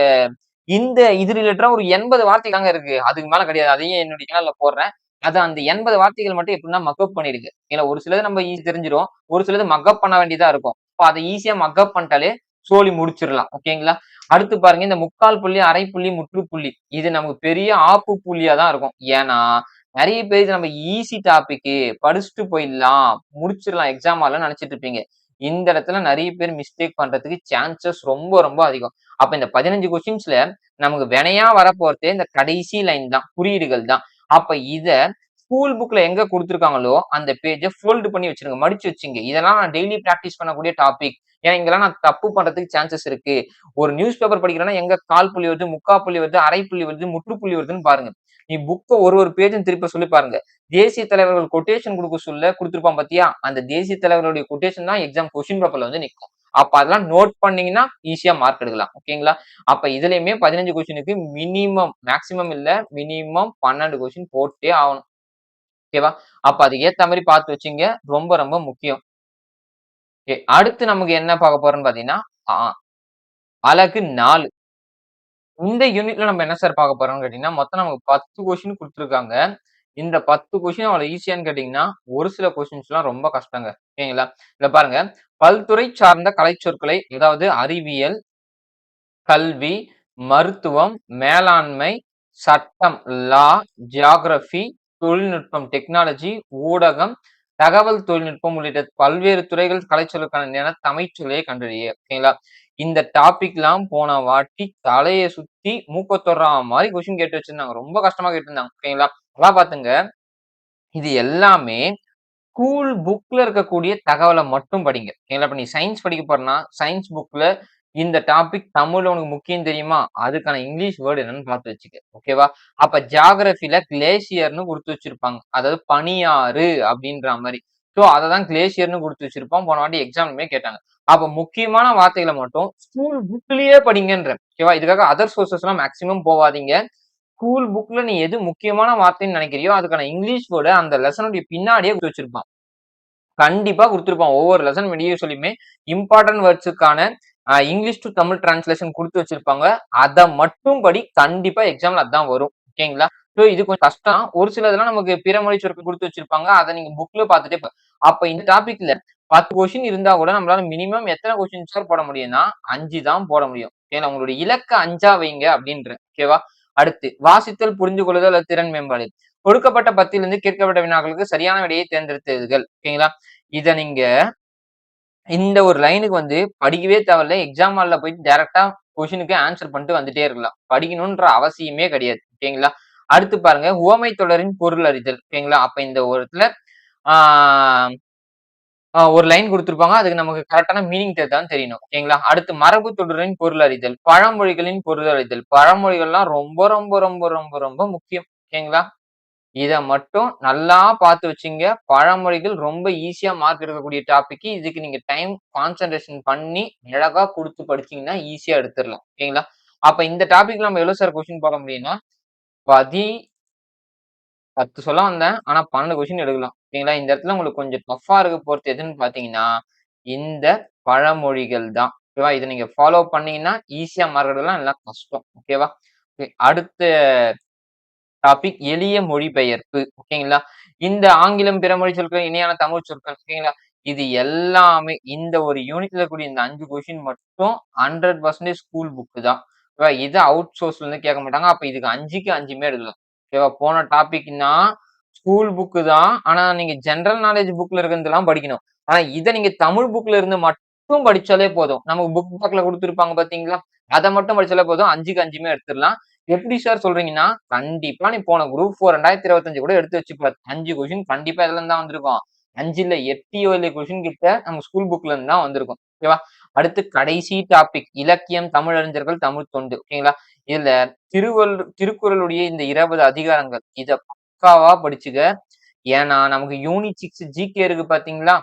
இந்த இது ரிலேட்டடா ஒரு 80 வார்த்தை தாங்க இருக்கு. அதுக்கு மேல கிடையாது. அதையும் என்னுடைய சேனல்ல போடுறேன். அத அந்த 80 வார்த்தைகள் மட்டும் எப்படின்னா மக்கப் பண்ணிடுங்க. ஏன்னா ஒரு சிலது நம்ம ஈஸி தெரிஞ்சிரும். ஒரு சிலது மக்கப் பண்ண வேண்டியதா இருக்கும். அப்ப அத ஈஸியா மக்கப் பண்ணிட்டாலே சோலி முடிச்சிடலாம். ஓகேங்களா? அடுத்து பாருங்க இந்த முக்கால் புள்ளி, அரை புள்ளி, முற்றுப்புள்ளி. இது நமக்கு பெரிய ஆப்பு புள்ளியா தான் இருக்கும். ஏன்னா, நெறைய பேர் நம்ம ஈஸி டாபிக்கு படிச்சுட்டு போயிடலாம், முடிச்சிடலாம் எக்ஸாம் ஹால்ல நெனச்சுட்டு இருப்பீங்க. இந்த இடத்துல நெறைய பேர் மிஸ்டேக் பண்றதுக்கு சான்சஸ் ரொம்ப ரொம்ப அதிகம். அப்ப இந்த 15 கொஸ்டின்ஸ்ல நமக்கு வினையா வரப்போறதே இந்த கடைசி லைன் தான். குறியீடுகள் தான். அப்ப இத ஸ்கூல் புக்ல எங்க குடுத்துருக்காங்களோ, அந்த பேஜ ஃபோல்டு பண்ணி வச்சுருங்க. மடிச்சு வச்சுங்க. இதெல்லாம் நான் டெய்லி பிராக்டிஸ் பண்ணக்கூடிய டாபிக். ஏன்னா, இங்கெல்லாம் நான் தப்பு பண்றதுக்கு சான்சஸ் இருக்கு. ஒரு நியூஸ் பேப்பர் படிக்கிறேன்னா, எங்க 1/4 புள்ளி வருது, 3/4 புள்ளி வருது, அரை புள்ளி வருது, முற்றுப்புள்ளி வருதுன்னு பாருங்க. நீ புக்க ஒரு பேஜும் திருப்ப சொல்லி பாருங்க. தேசிய தலைவர்கள் கொட்டேஷன் குடுக்க சொல்ல குடுத்திருப்பான் பாத்தியா? அந்த தேசிய தலைவர்களுடைய கொட்டேஷன் தான் எக்ஸாம் கொஸ்டின் பேப்பர்ல வந்து நிக்கும். அப்ப அதெல்லாம் நோட் பண்ணீங்கன்னா, ஈஸியா மார்க் எடுக்கலாம். ஓகேங்களா? அப்ப இதுலயுமே 15 கொஸ்டினுக்கு மினிமம் மேக்ஸிமம் இல்ல, மினிமம் 12 கொஸ்டின் போட்டே ஆகணும். ஓகேவா? அப்ப அதுக்கு ஏத்த மாரி பார்த்து வச்சுங்க. ரொம்ப ரொம்ப முக்கியம். அடுத்து நமக்கு என்ன பார்க்க போறோம்ன்னு பார்த்தீங்கன்னா, ஆ அலகு 4. இந்த யூனிட்ல நம்ம என்ன சார் பார்க்க போறோம்ன்னு கேட்டீங்கன்னா, மொத்தம் நமக்கு 10 கொஸ்டின் குடுத்துருக்காங்க. இந்த 10 கொஸ்டின் அவ்வளவு ஈஸியான்னு கேட்டீங்கன்னா, ஒரு சில கொஸ்டின்ஸ்லாம் ரொம்ப கஷ்டங்க. ஓகேங்களா? இத பாருங்க. பல்துறை சார்ந்த கலைச்சொற்களை அதாவது அறிவியல், கல்வி, மருத்துவம், மேலாண்மை, சட்டம் லா, ஜியோகிராபி, தொழில்நுட்பம் டெக்னாலஜி, ஊடகம், தகவல் தொழில்நுட்பம் உள்ளிட்ட பல்வேறு துறைகள் கலைச்சொல்லுக்கான தமிழ்ச்சொல்லை கண்டறிய. ஓகேங்களா? இந்த டாபிக்லாம் போன வாட்டி தலைய சுத்தி மூக்க தொடுறா மாரி கொஸ்டின் கேட்டு வச்சிருந்தாங்க. ரொம்ப கஷ்டமா கேட்டிருந்தாங்க. ஓகேங்களா? நல்லா பாத்துங்க. இது எல்லாமே ஸ்கூல் புக்ல இருக்கக்கூடிய தகவல மட்டும் படிங்க. ஓகேங்களா? இப்ப நீ சயன்ஸ் படிக்க போறன்னா, சயன்ஸ் புக்ல இந்த டாபிக் தமிழ்ல உனக்கு முக்கியம் தெரியுமா? அதுக்கான இங்கிலீஷ் வேர்ட் என்னன்னு பார்த்து வச்சுக்க. ஓகேவா? அப்ப ஜியோகிராஃபில கிளேசியர்ன்னு குடுத்து வச்சிருப்பாங்க. அதாவது பனியாறு அப்படின்ற மாரி. சோ அததான் கிளேசியர்ன்னு குடுத்து வச்சிருப்பான். போன வாட்டி எக்ஸாம்லயுமே கேட்டாங்க. அப்ப முக்கியமான வார்த்தைகள மட்டும் ஸ்கூல் புக்லயே படிங்கன்றேன். ஓகேவா? இதுக்காக அதர் சோர்சஸ்லாம் மேக்ஸிமம் போவாதீங்க. ஸ்கூல் புக்ல நீ எது முக்கியமான வார்த்தைன்னு நினைக்கிறியோ, அதுக்கான இங்கிலீஷ் வேர்ட அந்த லெசனுடைய பின்னாடியே குடுத்து வச்சிருப்பான். கண்டிப்பா குடுத்திருப்பான். ஒவ்வொரு லெசன் வீடியோஸ்லயுமே இம்பார்ட்டன்ட் வேர்ட்ஸ்க்கான இங்கிலீஷ் டூ தமிழ் டிரான்ஸ்லேஷன் குடுத்து வச்சிருப்பாங்க. அத மட்டும் படி. கண்டிப்பா எக்ஸாம்ல அதான் வரும். ஓகேங்களா? சோ இது கொஞ்சம் கஷ்டம். ஒரு சிலதெல்லாம் நமக்கு பிற மொழி சொற்கள் குடுத்து வச்சிருப்பாங்க. அத நீங்க புக்ல பார்த்துட்டே அப்ப இந்த டாபிக்ல 10 கொஸ்டின் இருந்தா கூட நம்மளால மினிமம் எத்தன கொஸ்டின் சார் போட முடியும்னா 5 தான் போட முடியும். ஓகேங்களா? உங்களுடைய இலக்க 5ஆ வைங்க அப்படின்றேன். ஓகேவா? அடுத்து வாசித்தல், புரிந்து கொள்ளுதல் அல்லது திறன் மேம்பாடு. கொடுக்கப்பட்ட 10லிருந்து கேட்கப்பட்ட வினாக்களுக்கு சரியான விடையை தேர்ந்தெடுத்து எழுதுகள். ஓகேங்களா? இத நீங்க இந்த ஒரு லைனுக்கு படிக்கவே தேவையில்ல. எக்ஸாம் ஹால்ல போயிட்டு டைரக்ட்டா கொஸ்டினுக்கு ஆன்சர் பண்ணிட்டு வந்துட்டே இருக்கலாம். படிக்கணும்ன்ற அவசியமே கிடையாது. ஓகேங்களா? அடுத்து பாருங்க, உவமை தொடரின் பொருள் அறிதல். ஓகேங்களா? அப்ப இந்த ஒரு இடத்துல ஆ ஒரு லைன் குடுத்திருப்பாங்க. அதுக்கு நமக்கு கரெக்ட்டான மீனிங் தெரியுதான்னு தெரியணும். ஓகேங்களா? அடுத்து மரபு தொடரின் பொருள் அறிதல், பழமொழிகளின் பொருள் அறிதல். பழமொழிகள்லாம் ரொம்ப ரொம்ப ரொம்ப ரொம்ப ரொம்ப முக்கியம். ஓகேங்களா? இத மட்டும் நல்லா பார்த்து வச்சுங்க. பழமொழிகள் ரொம்ப ஈஸியா மார்க் எடுக்கக்கூடிய டாபிக். இதுக்கு நீங்க டைம் கான்சன்ட்ரேஷன் பண்ணி அழகா குடுத்து படிச்சீங்கன்னா ஈஸியா எடுத்துரலாம். ஓகேங்களா? அப்ப இந்த டாபிக்ல நம்ம எவ்வளவு சார் கொஸ்டின் போட முடியும்னா, 10 சொல்ல வந்தேன். ஆனா 12 கொஸ்டின் எடுக்கலாம். ஓகேங்களா? இந்த இடத்துல உங்களுக்கு கொஞ்சம் டஃப்பா இருக்க போறது எதுன்னு பார்த்தீங்கன்னா, இந்த பழமொழிகள் தான். ஓகேவா? இத நீங்க ஃபாலோ பண்ணீங்கன்னா ஈஸியா மார்க் எடுக்கலாம். இல்லன்னா கஷ்டம். ஓகேவா? அடுத்த டாபிக் எளிய மொழிபெயர்ப்பு. ஓகேங்களா? இந்த ஆங்கிலம், பிற மொழி சொற்கள், இணையான தமிழ் சொற்கள். ஓகேங்களா? இது எல்லாமே இந்த ஒரு யூனிட்ல இருக்கக்கூடிய இந்த 5 கொஸ்டின் மட்டும் 100% ஸ்கூல் புக் தான். ஓகேவா? இத அவுட் சோர்ஸ்ல இருந்து கேட்க மாட்டாங்க. அப்ப இதுக்கு 5க்கு 5மே எடுக்கலாம். ஓகேவா? போன டாபிக்னா ஸ்கூல் புக் தான். ஆனா நீங்க ஜெனரல் நாலேட்ஜ் புக்ல இருக்கிறதெல்லாம் படிக்கணும். ஆனா இத நீங்க தமிழ் புக்ல இருந்து மட்டும் படிச்சாலே போதும். நமக்கு புக் பேக்ல குடுத்திருப்பாங்க பார்த்தீங்களா? அத மட்டும் படிச்சாலே போதும். 5க்கு 5மே எடுத்துரலாம். எப்படி சார் சொல்றீங்கன்னா, கண்டிப்பா நீ போன குரூப் 4 2025 கூட எடுத்து வச்சு பாரு. 5 கொஸ்டின் கண்டிப்பா இதுலருந்து தான் வந்திருக்கும். 5 இல்ல 8, 7 கொஸ்டின் கிட்ட நம்ம ஸ்கூல் புக்ல இருந்து தான் வந்திருக்கும். ஓகேவா? அடுத்து கடைசி டாபிக் இலக்கியம், தமிழறிஞர்கள், தமிழ் தொண்டு. ஓகேங்களா? இதுல திருக்குறளுடைய இந்த 20 அதிகாரங்கள். இத பக்காவா படிச்சுக்க. ஏன்னா நமக்கு யூனிட் 6 ஜிகே இருக்கு பார்த்தீங்களா?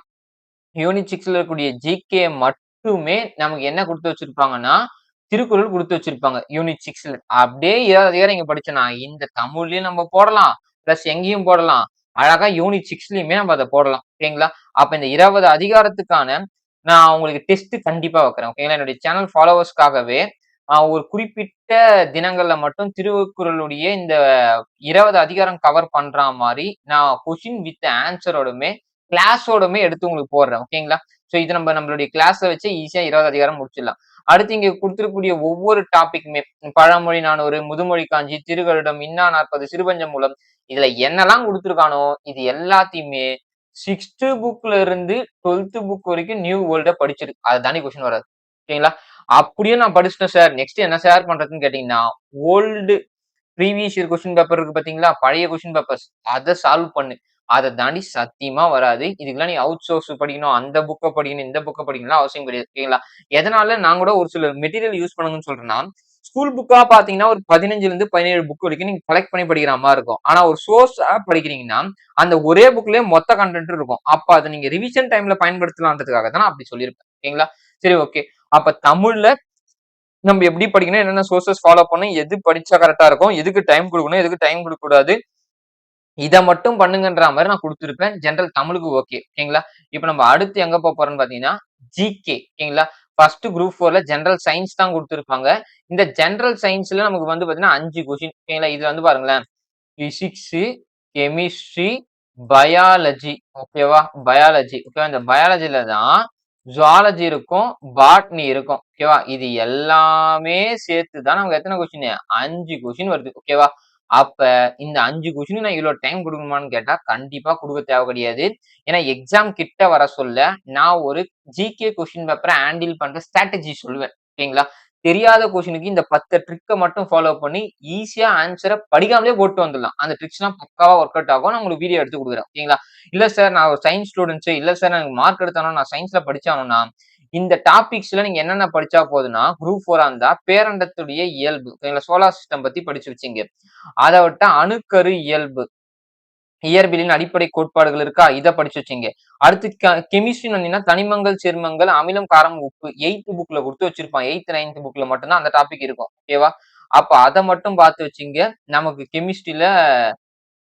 யூனிட் 6ல இருக்கக்கூடிய ஜிகே மட்டுமே நமக்கு என்ன குடுத்து வச்சிருப்பாங்கன்னா, திருக்குறள் குடுத்து வச்சிருப்பாங்க. யூனிட் 6ல. அப்படியே 20 அதிகாரம் இங்க படிச்சோம்னா, இந்த தமிழ்லயும் நம்ம போடலாம். பிளஸ் எங்கேயும் போடலாம். அழகா யூனிட் 6லயுமே நம்ம அத போடலாம். ஓகேங்களா? அப்ப இந்த 20 அதிகாரத்துக்கான நான் உங்களுக்கு டெஸ்ட் கண்டிப்பா வைக்கிறேன். ஓகேங்களா? என்னுடைய சேனல் ஃபாலோவர்ஸ்க்காகவே ஒரு குறிப்பிட்ட தினங்கள்ல மட்டும் திருக்குறளுடைய இந்த 20 அதிகாரம் கவர் பண்றா மாரி, நான் கொஸ்டின் வித் ஆன்ஸரோடுமே கிளாஸோடமே எடுத்து உங்களுக்கு போடுறேன். ஓகேங்களா? சோ இது நம்மளுடைய கிளாஸ்ல வச்சு ஈஸியா 20 அதிகாரம் முடிச்சிடலாம். அடுத்து இங்க குடுத்திருக்கக்கூடிய ஒவ்வொரு டாபிக்குமே பழமொழி 400, முதுமொழி காஞ்சி, திருகருடம், இன்னா 40, சிறுபஞ்சமூலம் இதுல என்னெல்லாம் குடுத்திருக்கானோ இது எல்லாத்தையுமே 6த் புக்ல இருந்து 12த் புக் வரைக்கும் நியூ வேர்ல்ட படிச்சிரு. அது தாண்டி கொஸ்டின் வராது. ஓகேங்களா? அப்படியே நான் படிச்சுட்டேன் சார். நெக்ஸ்ட் என்ன சார் பண்றதுன்னு கேட்டீங்கன்னா, old previous year question paper இருக்கு பாத்தீங்களா? பழைய கொஸ்டின் பேப்பர்ஸ். அத சால்வ் பண்ணு. அத தாண்டி சத்தியமா வராது. இதுக்கெல்லாம் நீ அவுட் சோர்ஸ் படிக்கணும். அந்த புக்க படிக்கணும், இந்த புக்க படிக்கணும்லாம் அவசியம் கிடையாது. ஓகேங்களா? எதனால நான் கூட ஒரு சில மெட்டீரியல் யூஸ் பண்ணணும்னு சொல்றேன்னா, ஸ்கூல் புக்கா பாத்தீங்கன்னா ஒரு 15லிருந்து 17 புக் வரைக்கும் நீங்க கலெக்ட் பண்ணி படிக்கிற மாரி இருக்கும். ஆனா ஒரு சோர்ஸா படிக்கிறீங்கன்னா, அந்த ஒரே புக்லயே மொத்த கன்டென்ட் இருக்கும். அப்ப அத நீங்க ரிவிஷன் டைம்ல பயன்படுத்தலான்றதுக்காக தான் நான் அப்படி சொல்லியிருப்பேன். ஓகேங்களா? சரி ஓகே. அப்ப தமிழ்ல நம்ம எப்படி படிக்கணும், என்னென்ன சோர்சஸ் ஃபாலோ பண்ணணும், எது படிச்சா கரெக்ட்டா இருக்கும், எதுக்கு டைம் குடுக்கணும், எதுக்கு டைம் குடுக்கக் கூடாது. இத மட்டும் பண்ணுங்கன்ற மாரி நான் குடுத்திருப்பேன். ஜெனரல் தமிழுக்கு ஓகே. ஓகேங்களா? இப்ப நம்ம அடுத்து எங்க போறோம்னு பார்த்தீங்கன்னா, ஜிகே. ஓகேங்களா? ஃபர்ஸ்ட் குரூப் 4ல ஜெனரல் சயன்ஸ் தான் குடுத்திருப்பாங்க. இந்த ஜெனரல் சயன்ஸ்ல நமக்கு பார்த்தீங்கன்னா 5 கொஸ்டின். ஓகேங்களா? இதுல பாருங்களேன். பிசிக்ஸ், கெமிஸ்ட்ரி, பயாலஜி ஓகேவா? பயாலஜி ஓகேவா? இந்த பயாலஜில தான் ஜூவாலஜி இருக்கும், பாட்னி இருக்கும். ஓகேவா? இது எல்லாமே சேர்த்து தான் நமக்கு எத்தன கொஸ்டின்? 5 கொஸ்டின் வருது. ஓகேவா? அப்ப இந்த 5 கொஸ்டின் நான் இவ்வளோ டைம் குடுக்கணுமான்னு கேட்டா, கண்டிப்பா குடுக்க தேவை கிடையாது. ஏன்னா எக்ஸாம் கிட்ட வர சொல்ல, நான் ஒரு ஜிகே கொஸ்டின் பேப்பர ஹேண்டில் பண்ற ஸ்ட்ராட்டஜி சொல்லுவேன். ஓகேங்களா? தெரியாத கொஸ்டினுக்கு இந்த 10 ட்ரிக்க மட்டும் ஃபாலோ பண்ணி ஈஸியா ஆன்ஸர படிக்காமலே போட்டு வந்துடலாம். அந்த ட்ரிக்ஸ்லாம் பக்காவா ஒர்க் அவுட் ஆகும். நான் உங்களுக்கு வீடியோ எடுத்து குடுக்குறேன். ஓகேங்களா? இல்ல சார் நான் ஒரு சயன்ஸ் ஸ்டூடண்ட்ஸ் இல்ல சார் எனக்கு மார்க் எடுத்தாகணும் நான் சயன்ஸ்ல படிச்சாகணும்னா, இந்த டாபிக்ஸ்ல நீங்க என்னென்ன படிச்சா போதுன்னா, குரூப் 4 இருந்தா பேரண்டத்துடைய இயல்பு, ஓகேங்களா? சோலார் சிஸ்டம் பத்தி படிச்சு வச்சீங்க. அத விட்டா அணுக்கரு இயல்பு, இயற்பியலின் அடிப்படை கோட்பாடுகள் இருக்கா? இத படிச்சு வச்சீங்க. அடுத்து கெமிஸ்ட்ரின்னு வந்தீங்கன்னா, தனிமங்கள், சேர்மங்கள், அமிலம், காரம், உப்பு 8த் புக்ல குடுத்து வச்சிருப்பான். 8த், 9த் புக்ல மட்டும் தான் அந்த டாபிக் இருக்கும். ஓகேவா? அப்ப அத மட்டும் பார்த்து வச்சீங்க. நமக்கு கெமிஸ்ட்ரில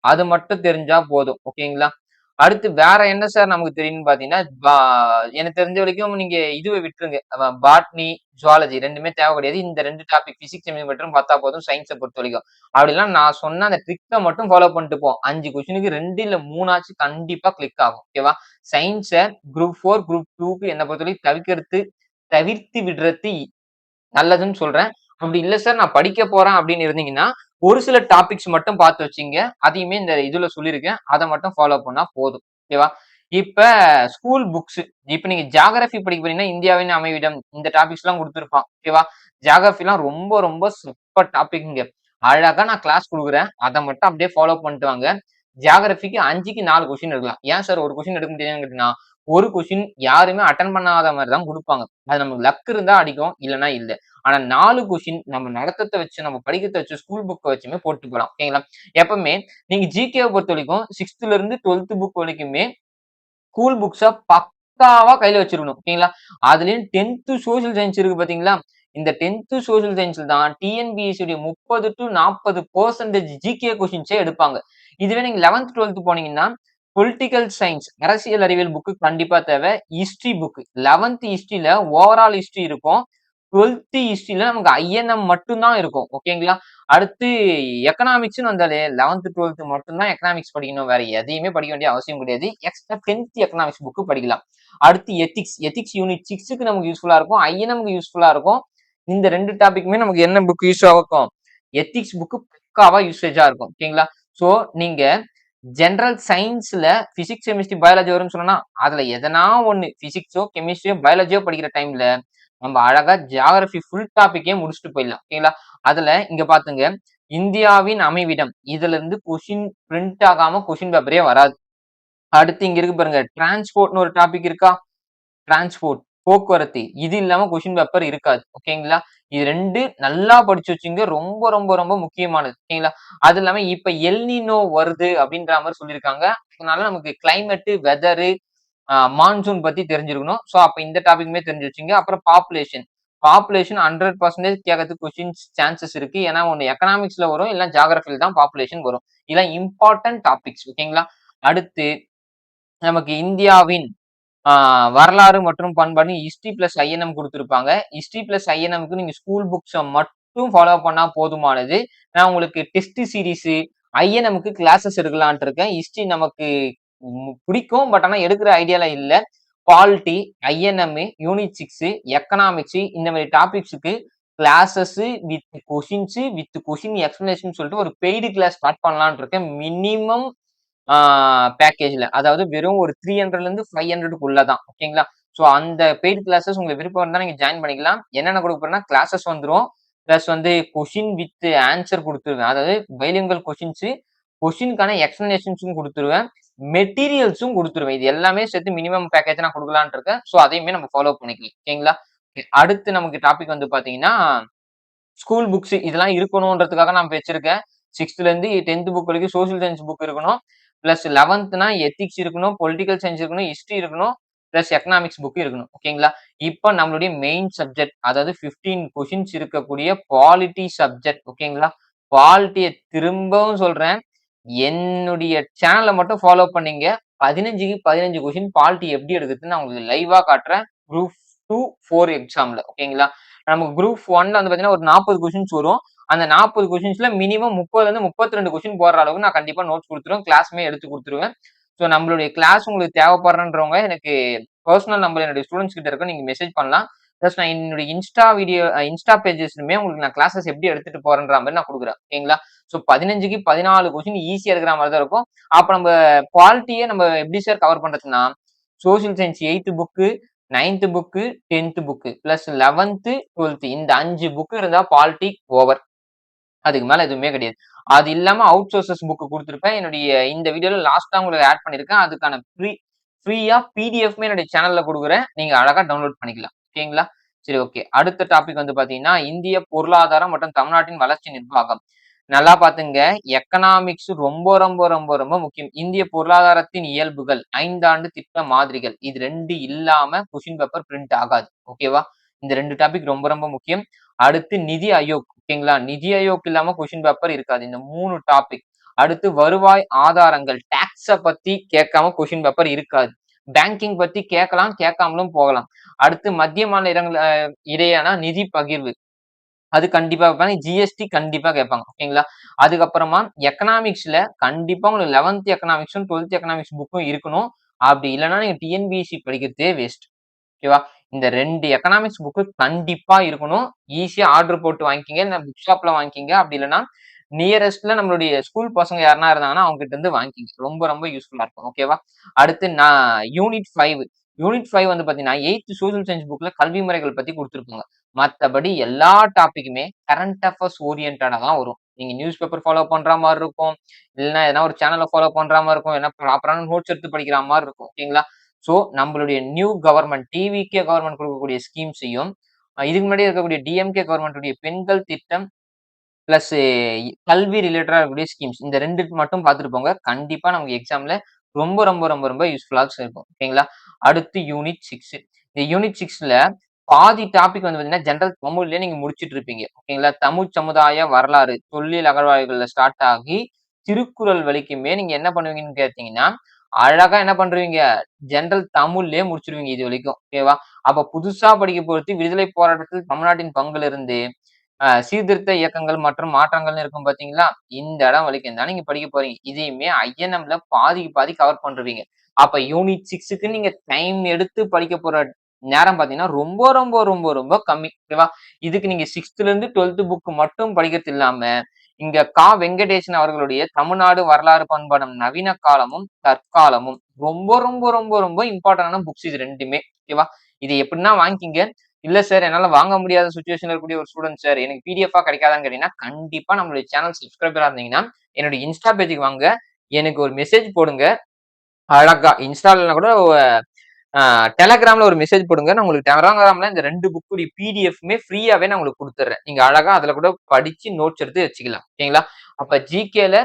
அது மட்டும் தெரிஞ்சா போதும். ஓகேங்களா? அடுத்து வேற என்ன சார் நமக்கு தெரியும்னு பார்த்தீங்கன்னா, எனக்கு தெரிஞ்ச வரைக்கும் நீங்க இதுவ விட்டுருங்க. பாட்னி, ஜூவாலஜி 2மே தேவை கிடையாது. இந்த 2 டாபிக் பிசிக்ஸ், கெமிஸ்ட்ரி மட்டும் பார்த்தா போதும் சயன்ஸ பொறுத்தவரைக்கும். அப்படிலாம் நான் சொன்ன அந்த ட்ரிக்க மட்டும் ஃபாலோ பண்ணிட்டு போ. 5 கொஸ்டினுக்கு 2 இல்ல 3 ஆச்சு கண்டிப்பா கிளிக் ஆகும். ஓகேவா? சயன்ஸ குரூப் 4, குரூப் 2க்கு என்ன பொறுத்தவரைக்கும் தவிர்த்து விடுறது நல்லதுன்னு சொல்றேன். அப்படி இல்ல சார் நான் படிக்க போறேன் அப்படின்னு இருந்தீங்கன்னா, ஒரு சில டாபிக்ஸ் மட்டும் பார்த்து வச்சுங்க. அதையுமே இந்த இதுல சொல்லியிருக்கேன். அத மட்டும் ஃபாலோ பண்ணா போதும். ஓகேவா? இப்ப ஸ்கூல் புக்ஸ். இப்ப நீங்க ஜியோகிராஃபி படிக்க போறீங்கன்னா, இந்தியாவின் அமைவிடம் இந்த டாபிக்ஸ்லாம் குடுத்திருப்பான். ஓகேவா? ஜியோகிராஃபிலாம் ரொம்ப ரொம்ப சூப்பர் டாபிக்ங்க. அழகா நான் கிளாஸ் குடுக்குறேன். அத மட்டும் அப்படியே ஃபாலோ பண்ணிட்டு வாங்க. ஜியோகிராஃபிக்கு 5க்கு 4 கொஸ்டின் எடுக்கலாம். ஏன் சார் 1 கொஸ்டின் எடுக்க முடியாதுன்னு கேட்டீங்கன்னா, ஒரு கொஸ்டின் யாருமே அட்டெண்ட் பண்ணாத மாரி தான் குடுப்பாங்க. அது நமக்கு லக் இருந்தா அடிக்கும். இல்லன்னா இல்ல. ஆனா 4 கொஸ்டின் நம்ம நடத்தத்த வச்சு, நம்ம படிக்கிறத வச்சு, ஸ்கூல் புக்க வச்சுமே போட்டு போலாம். ஓகேங்களா? எப்பவுமே நீங்க ஜிகேவ பொறுத்தவரைக்கும் 6த்ல இருந்து 12த் புக் வரைக்குமே ஸ்கூல் புக்ஸ பக்காவா கையில வச்சிருக்கணும். ஓகேங்களா? அதுலயும் 10த் சோசியல் சயன்ஸ் இருக்கு பாத்தீங்களா? இந்த 10த் சோசியல் சயன்ஸ்ல தான் டிஎன்பிஎஸ்சி உடைய 30 டூ 40% ஜிகே கொஸ்டின்ஸே எடுப்பாங்க. இதுவே நீங்க 11த், 12த் போனீங்கன்னா, பொலிட்டிக்கல் சயன்ஸ் அரசியல் அறிவியல் புக் கண்டிப்பா தேவை. ஹிஸ்டரி புக் 11த் ஹிஸ்டரில ஓவரால் ஹிஸ்டரி இருக்கும். 12த் ஹிஸ்டரில நமக்கு ஐஎன்எம் மட்டும் தான் இருக்கும். ஓகேங்களா? அடுத்து எக்கனாமிக்ஸ்ன்னு வந்தாலே 11த், 12த் மட்டும் தான் எக்கனாமிக்ஸ் படிக்கணும். வேற எதையுமே படிக்க வேண்டிய அவசியம் கிடையாது. எக்ஸ்ட்ரா 10த் எக்கனாமிக்ஸ் புக் படிக்கலாம். அடுத்து எத்திக்ஸ் யூனிட் 6க்கு நமக்கு யூஸ்ஃபுல்லா இருக்கும். ஐஎன்எம்க்கு யூஸ்ஃபுல்லா இருக்கும். இந்த 2 டாபிக்குமே நமக்கு என்ன புக் யூஸ் ஆகும்? எத்திக்ஸ் புக் பக்காவா யூசேஜா இருக்கும். ஓகேங்களா? சோ நீங்க ஜெனரல் சயின்ஸ்ல பிசிக்ஸ், கெமிஸ்ட்ரி, பயாலஜி வரும்னு சொன்னேன்னா, அதுல எதனா ஒண்ணு பிசிக்ஸோ, கெமிஸ்ட்ரியோ, பயாலஜியோ படிக்கிற டைம்ல நம்ம அழகா ஜியோகிராஃபி ஃபுல் டாபிக்கே முடிச்சுட்டு போயிடலாம். ஓகேங்களா? அதுல இங்க பாத்துங்க. இந்தியாவின் அமைவிடம். இதுல இருந்து கொஸ்டின் பிரிண்ட் ஆகாம கொஸ்டின் பேப்பரே வராது. அடுத்து இங்க இருக்கு பாருங்க. டிரான்ஸ்போர்ட்ன்னு ஒரு டாபிக் இருக்கா? டிரான்ஸ்போர்ட் போக்குவரத்து. இது இல்லாம கொஸ்டின் பேப்பர் இருக்காது. ஓகேங்களா? இது 2 நல்லா படிச்சு வச்சுங்க. ரொம்ப ரொம்ப ரொம்ப முக்கியமானது. ஓகேங்களா? அது இல்லாம இப்ப எல்னினோ வருது அப்படின்ற மாரி சொல்லியிருக்காங்க. அதனால நமக்கு கிளைமேட், வெதரு, மான்சூன் பத்தி தெரிஞ்சிருக்கணும். சோ அப்ப இந்த டாபிக்குமே தெரிஞ்சு வச்சுங்க. அப்புறம் பாப்புலேஷன் 100% கேட்கறதுக்கு கொஸ்டின்ஸ் சான்சஸ் இருக்கு. ஏன்னா ஒண்ணு எக்கனாமிக்ஸ்ல வரும், இல்ல ஜியோகிராஃபில தான் பாப்புலேஷன் வரும். இதெல்லாம் இம்பார்ட்டன்ட் டாபிக்ஸ். ஓகேங்களா? அடுத்து நமக்கு இந்தியாவின் ஆ வரலாறு மற்றும் பண்பாடு ஹிஸ்டரி பிளஸ் ஐஎன்எம் குடுத்திருப்பாங்க. ஹிஸ்டரி பிளஸ் ஐஎன்எம்க்கு நீங்க ஸ்கூல் புக்ஸ மட்டும் ஃபாலோ பண்ணா போதுமானது. நான் உங்களுக்கு டெஸ்ட் சீரிஸ், ஐஎன்எம்க்கு கிளாஸஸ் எடுக்கலான்ட்டு இருக்கேன். ஹிஸ்டரி நமக்கு பிடிக்கும். பட் ஆனா எடுக்கிற ஐடியால இல்ல. பாலிட்டி, ஐஎன்எம், யூனிட் 6, எக்கனாமிக்ஸ் இந்த மாரி டாபிக்ஸ்க்கு கிளாஸஸ் வித் கொஸ்டின் எக்ஸ்பிளனேஷன் சொல்லிட்டு ஒரு பெய்டு கிளாஸ் ஸ்டார்ட் பண்ணலாம்னு இருக்கேன். மினிமம் பேக்கேஜ்ல. அதாவது வெறும் ஒரு 300ல இருந்து 500க்குள்ள தான். ஓகேங்களா? சோ அந்த பெய்ட் கிளாஸஸ் உங்களுக்கு விருப்பம் இருந்தா நீங்க ஜாயின் பண்ணிக்கலாம். என்னென்ன குடுக்க போறேன்னா கிளாஸஸ் வந்துரும். பிளஸ் வந்து கொஸ்டின் வித் ஆன்சர் குடுத்துருவேன். அதாவது பைலிங்குவல் கொஸ்டின்க்கான எக்ஸ்பிளனேஷன்ஸும் குடுத்துருவேன். மெட்டீரியல்ஸும் குடுத்துருவேன். இது எல்லாமே சேர்த்து மினிமம் பேக்கேஜ் நான் குடுக்கலாம்னு இருக்கேன். சோ அதையுமே நம்ம ஃபாலோ பண்ணிக்கலாம். ஓகேங்களா? அடுத்து நமக்கு டாபிக் வந்து பாத்தீங்கன்னா ஸ்கூல் புக்ஸ் இதெல்லாம் இருக்கணும்ன்றதுக்காக நான் வச்சிருக்கேன். 6த்ல இருந்து 10த் புக் வரைக்கும் சோசியல் சயன்ஸ் புக் இருக்கணும். பிளஸ் 11த்னா எத்திக்ஸ் இருக்கணும், பொலிட்டிக்கல் சயன்ஸ் இருக்கணும், ஹிஸ்டரி இருக்கணும், பிளஸ் எக்கனாமிக்ஸ் புக் இருக்கணும். ஓகேங்களா? இப்ப நம்மளுடைய மெயின் சப்ஜெக்ட் அதாவது 15 கொஸ்டின்ஸ் இருக்கக்கூடிய பாலிட்டி சப்ஜெக்ட். ஓகேங்களா? பாலிட்டிய திரும்பவும் சொல்றேன். என்னுடைய சேனல மட்டும் ஃபாலோ பண்ணீங்க. 15க்கு 15 கொஸ்டின் பாலிட்டி எப்படி எடுக்குதுன்னு நான் உங்களுக்கு லைவா காட்டுறேன். குரூப் 2, 4 எக்ஸாம்ல. ஓகேங்களா? நமக்கு குரூப் 1ல வந்து பாத்தீங்கன்னா ஒரு 40 கொஸ்டின்ஸ் வரும். அந்த 40 கொஸ்டின்ஸ்ல மினிமம் 30ல இருந்து 32 கொஸ்டின் போடுற அளவுக்கு நான் கண்டிப்பா நோட்ஸ் குடுத்துருவேன். கிளாஸ்மே எடுத்து குடுத்துருவேன். சோ நம்மளுடைய கிளாஸ் உங்களுக்கு தேவைப்படுறன்றவங்க எனக்கு பெர்சனல் நம்பர் என்னுடைய ஸ்டூடண்ட்ஸ் கிட்ட இருக்கும். நீங்க மெசேஜ் பண்ணலாம். பிளஸ் நான் என்னுடைய இன்ஸ்டா பேஜஸ்லுமே உங்களுக்கு நான் கிளாஸஸ் எப்படி எடுத்துட்டு போறேன்ற மாரி நான் குடுக்குறேன். ஓகேங்களா? சோ 15க்கு 14 கொஸ்டின் ஈஸியா எடுக்கிற மாரி தான் இருக்கும். அப்ப நம்ம குவாலிட்டியே நம்ம எப்படி சார் கவர் பண்றதுன்னா, சோசியல் சயன்ஸ் 8த் புக்கு, 9த் புக்கு, 10த் புக்கு பிளஸ் 11த், 12த் இந்த 5 புக் இருந்தா பாலிட்டி ஓவர். அதுக்கு மேல எதுவுமே கிடையாது. அது இல்லாம அவுட் சோர்சஸ் புக் குடுத்திருப்பேன். என்னுடைய இந்த வீடியோல லாஸ்ட்டா உங்களுக்கு ஆட் பண்ணியிருக்கேன். அதுக்கான ஃப்ரீயா பிடிஎஃப்மே என்னுடைய சேனல்ல குடுக்குறேன். நீங்க அழகா டவுன்லோட் பண்ணிக்கலாம். ஓகேங்களா? சரி ஓகே. அடுத்த டாபிக் வந்து பார்த்தீங்கன்னா, இந்திய பொருளாதாரம் மற்றும் தமிழ்நாட்டின் வளர்ச்சி நிர்வாகம். நல்லா பாத்துங்க. எக்கனாமிக்ஸ் ரொம்ப ரொம்ப ரொம்ப ரொம்ப முக்கியம். இந்திய பொருளாதாரத்தின் இயல்புகள், 5 ஆண்டு திட்ட மாதிரிகள். இது 2 இல்லாம கொஸ்டின் பேப்பர் பிரிண்ட் ஆகாது. ஓகேவா? இந்த 2 டாபிக் ரொம்ப ரொம்ப முக்கியம். அடுத்து நிதி ஆயோக். ஓகேங்களா? நிதி ஆயோக் இல்லாம கொஸ்டின் பேப்பர் இருக்காது. இந்த 3 டாபிக். அடுத்து வருவாய் ஆதாரங்கள். டாக்ஸ பத்தி கேட்காம கொஸ்டின் பேப்பர் இருக்காது. பேங்கிங் பத்தி கேட்கலாம், கேட்காமலும் போகலாம். அடுத்து மத்திய மாநில இடையேயான நிதி பகிர்வு. அது கண்டிப்பா வைப்பாங்க. ஜிஎஸ்டி கண்டிப்பா கேட்பாங்க. ஓகேங்களா? அதுக்கப்புறமா எக்கனாமிக்ஸ்ல கண்டிப்பா உங்களுக்கு 11த் எக்கனாமிக்ஸும், 12த் எக்கனாமிக்ஸ் புக்கும் இருக்கணும். அப்படி இல்லன்னா நீங்க டிஎன்பிஎஸ்சி படிக்கிறதே வேஸ்ட். ஓகேவா? இந்த 2 எக்கனாமிக்ஸ் புக்கு கண்டிப்பா இருக்கணும். ஈஸியா ஆர்டர் போட்டு வாங்கிக்கங்க. இல்ல புக் ஷாப்ல வாங்கிக்கங்க. அப்படி இல்லன்னா நியரஸ்ட்ல நம்மளுடைய ஸ்கூல் பசங்க யாருனா இருந்தாங்கன்னா, அவங்க கிட்ட இருந்து வாங்கிக்கங்க. ரொம்ப ரொம்ப யூஸ்ஃபுல்லா இருக்கும். ஓகேவா? அடுத்து நான் யூனிட் 5 யூனிட் 5 வந்து பார்த்தீங்கன்னா, 8த் சோசியல் சயன்ஸ் புக்ல கல்வி முறைகள் பத்தி குடுத்திருப்பாங்க. மத்தபடி எல்லா டாபிக்குமே கரண்ட் அஃபேர்ஸ் ஓரியன்டடா தான் வரும். நீங்க நியூஸ் பேப்பர் ஃபாலோ பண்ற மாரி இருக்கும். இல்லன்னா எதனா ஒரு சேனல ஃபாலோ பண்ற மாரி இருக்கும். இல்லன்னா ப்ராப்பரான நோட்ஸ் எடுத்து படிக்கிற மாரி இருக்கும். ஓகேங்களா? சோ நம்மளுடைய நியூ கவர்ன்மென்ட் டிவிகே கவர்ன்மென்ட் குடுக்கக்கூடிய ஸ்கீம்ஸையும், இதுக்கு முன்னாடி இருக்கக்கூடிய டிஎம்கே கவர்ன்மென்ட் உடைய பெண்கள் திட்டம் பிளஸ் கல்வி ரிலேட்டடா இருக்கக்கூடிய ஸ்கீம்ஸ். இந்த 2 மட்டும் பார்த்துட்டு போங்க. கண்டிப்பா நமக்கு எக்ஸாம்ல ரொம்ப ரொம்ப ரொம்ப ரொம்ப யூஸ்ஃபுல்லா இருக்கும். ஓகேங்களா? அடுத்து யூனிட் 6. இந்த யூனிட் 6ல பாதி டாபிக் வந்து பார்த்தீங்கன்னா, ஜெனரல் தமிழ்லயே நீங்க முடிச்சுட்டு இருப்பீங்க. ஓகேங்களா? தமிழ் சமுதாய வரலாறு, தொல்லியல் அகழ்வாய்வுகள்ல ஸ்டார்ட் ஆகி, திருக்குறள் வரைக்குமே நீங்க என்ன பண்ணுவீங்கன்னு கேட்டீங்கன்னா, அழகா என்ன பண்ருவீங்க, ஜெனரல் தமிழ்லயே முடிச்சிருவீங்க இது வரைக்கும். ஓகேவா? அப்ப புதுசா படிக்க போறது விடுதலை போராட்டத்தில் தமிழ்நாட்டின் பங்கிலிருந்து சீர்திருத்த இயக்கங்கள் மற்றும் மாற்றங்கள்னு இருக்கும் பார்த்தீங்களா? இந்த இடம் வரைக்கும் தான் நீங்க படிக்க போறீங்க. இதையுமே ஐஎன்எம்ல பாதிக்கு பாதி கவர் பண்ணிருவீங்க. அப்ப யூனிட் 6க்கு நீங்க டைம் எடுத்து படிக்க போற நேரம் பார்த்தீங்கன்னா, ரொம்ப ரொம்ப ரொம்ப ரொம்ப கம்மி. ஓகேவா? இதுக்கு நீங்க 6த்ல இருந்து 12த் புக் மட்டும் படிக்கிறது இல்லாம, இங்க வெங்கடேசன் அவர்களுடைய தமிழ்நாடு வரலாறு பண்பாடும் நவீன காலமும், தற்காலமும் ரொம்ப ரொம்ப ரொம்ப ரொம்ப இம்பார்ட்டன்டான புக்ஸ் இது 2மே. ஓகேவா? இது எப்படின்னா வாங்கிக்கிங்க. இல்ல சார் என்னால வாங்க முடியாத சிச்சுவேஷன்ல இருக்கக்கூடிய ஒரு ஸ்டூடண்ட் சார். எனக்கு பிடிஎஃப்பா கிடைக்காதான்னு கேட்டீங்கன்னா, கண்டிப்பா நம்மளுடைய சேனல் சப்ஸ்கிரைபரா இருந்தீங்கன்னா, என்னுடைய இன்ஸ்டா பேஜ்க்கு வாங்க. எனக்கு ஒரு மெசேஜ் போடுங்க. அழகா இன்ஸ்டால இல்லனா கூட அ டெலகிராம்ல ஒரு மெசேஜ் போடுங்க. நான் உங்களுக்கு டெலகிராம்ல இந்த 2 புக்குடைய பிடிஎஃப்மே ஃப்ரீயாவே நான் உங்களுக்கு குடுத்துர்றேன். நீங்க அழகா அதுல கூட படிச்சு நோட்ஸ் எடுத்து வச்சுக்கலாம். ஓகேங்களா? அப்ப ஜிகேல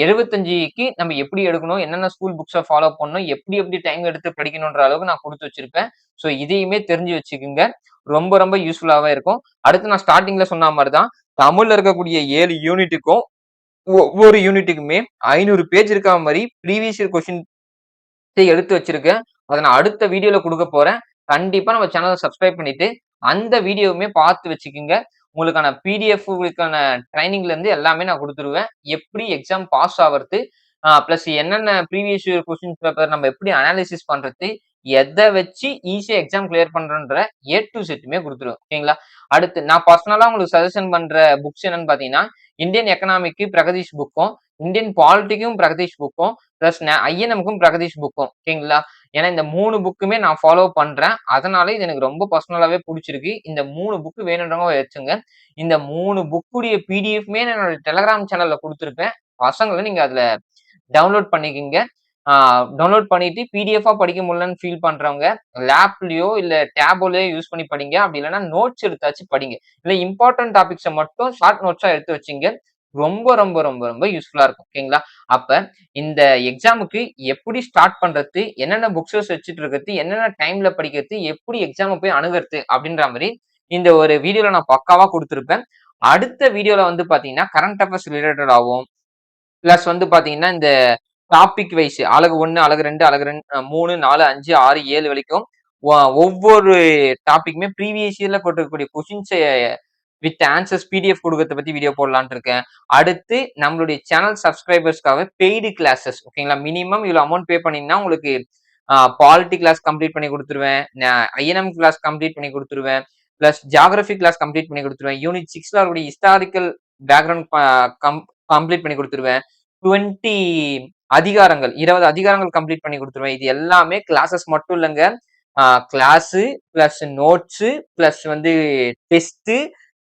75க்கு நம்ம எப்படி எடுக்கணும்? என்னென்ன ஸ்கூல் புக்ஸ ஃபாலோ பண்ணணும்? எப்படி எப்படி டைம் எடுத்து படிக்கணுன்ற அளவுக்கு நான் குடுத்து வச்சிருப்பேன். சோ இதையுமே தெரிஞ்சு வச்சுக்கங்க. ரொம்ப ரொம்ப யூஸ்ஃபுல்லாவே இருக்கும். அடுத்து நான் ஸ்டார்ட்டிங்ல சொன்ன மாரி தான். தமிழ்ல இருக்கக்கூடிய 7 யூனிட்டுக்கும் ஒவ்வொரு யூனிட்டுக்குமே 500 பேஜ் இருக்கா மாரி ப்ரீவியஸ் இயர் கொஸ்டின் எடுத்து வச்சிருக்கேன். அத நான் அடுத்த வீடியோல குடுக்கப் போறேன். கண்டிப்பா நம்ம சேனல சப்ஸ்கிரைப் பண்ணிட்டு, அந்த வீடியோவுமே பார்த்து வச்சுக்கங்க. உங்களுக்கான பிடிஎஃப் உங்களுக்கான ட்ரெய்னிங்ல இருந்து எல்லாமே நான் குடுத்துருவேன். எப்படி எக்ஸாம் பாஸ் ஆவறது, பிளஸ் என்னென்ன ப்ரீவியஸ் இயர் கொஸ்டின் பேப்பர் நம்ம எப்படி அனாலிசிஸ் பண்றது, எத வச்சு ஈஸியா எக்ஸாம் கிளியர் பண்றோன்ற ஏ டூ இசட்மே குடுத்துருவேன். ஓகேங்களா? அடுத்து நான் பர்சனலா உங்களுக்கு சஜஷன் பண்ற புக்ஸ் என்னன்னு பார்த்தீங்கன்னா, இந்தியன் எக்கனாமிக்கு பிரகதீஷ் புக்கும், இந்தியன் பாலிட்டிக்கும் பிரகதீஷ் புக்கும், பிளஸ் ஐஎன்எம்க்கும் பிரகதீஷ் புக்கும். ஓகேங்களா? ஏன்னா இந்த 3 புக்குமே நான் ஃபாலோ பண்றேன். அதனால இது எனக்கு ரொம்ப பர்சனலாவே புடிச்சிருக்கு. இந்த 3 புக் வேணுன்றவங்க வச்சுங்க. இந்த 3 புக்குடைய பிடிஎஃப்மே நான் என்னோட டெலகிராம் சேனல்ல குடுத்திருப்பேன். பசங்கள நீங்க அதுல டவுன்லோட் பண்ணிக்கங்க. ஆ டவுன்லோட் பண்ணிட்டு பிடிஎஃப்பா படிக்க முடியலன்னு ஃபீல் பண்றவங்க, லேப்லயோ இல்ல டேப்லயோ யூஸ் பண்ணி படிங்க. அப்படி இல்லன்னா நோட்ஸ் எடுத்தாச்சு படிங்க. இல்ல இம்பார்ட்டன்ட் டாபிக்ஸ மட்டும் ஷார்ட் நோட்ஸா எடுத்து வச்சுங்க. ரொம்ப ரொம்ப ரொம்ப ரொம்ப யூஸ்ஃபுல்லா இருக்கும். ஓகேங்களா? அப்ப இந்த எக்ஸாமுக்கு எப்படி ஸ்டார்ட் பண்றது? என்னென்ன புக்ஸஸ் வச்சுட்டு இருக்கிறது? என்னென்ன டைம்ல படிக்கிறது? எப்படி எக்ஸாம போய் அணுகுறது? அப்படின்ற மாரி இந்த ஒரு வீடியோல நான் பக்காவா குடுத்திருப்பேன். அடுத்த வீடியோல வந்து பார்த்தீங்கன்னா, கரண்ட் அஃபேர்ஸ் ரிலேட்டடாவும், பிளஸ் வந்து பார்த்தீங்கன்னா, இந்த டாபிக் வைஸ் அலகு 1, அலகு 2, அலகு 3, 4, 5, 6, 7 வரைக்கும் ஒ ஒவ்வொரு டாபிக்குமே ப்ரீவியஸ் இயர்ல போட்டிருக்கக்கூடிய கொஸ்டின்ஸ வித் ஆன்சர்ஸ் பிடிஎஃப் குடுக்கறத பத்தி வீடியோ போடலான்ட்டு இருக்கேன். அடுத்து நம்மளுடைய சேனல் சப்ஸ்கிரைபர்ஸ்க்காக பெய்டு கிளாஸஸ் ஓகேங்களா? மினிமம் இவ்வளவு அமௌண்ட் பே பண்ணீங்கன்னா உங்களுக்கு பாலிட்டி கிளாஸ் கம்ப்ளீட் பண்ணி குடுத்துருவேன். ஐஎன்எம் கிளாஸ் கம்ப்ளீட் பண்ணி குடுத்துருவேன். பிளஸ் ஜியோகிராபி கிளாஸ் கம்ப்ளீட் பண்ணி குடுத்துருவேன். யூனிட் 6ல இருக்கக்கூடிய ஹிஸ்டாரிக்கல் பேக்கிரவுண்ட் கம்ப்ளீட் பண்ணி குடுத்துருவேன். 20 அதிகாரங்கள் 20 அதிகாரங்கள் கம்ப்ளீட் பண்ணி குடுத்துருவேன். இது எல்லாமே கிளாஸஸ் மட்டும் இல்லங்க. கிளாஸு பிளஸ் நோட்ஸு பிளஸ் வந்து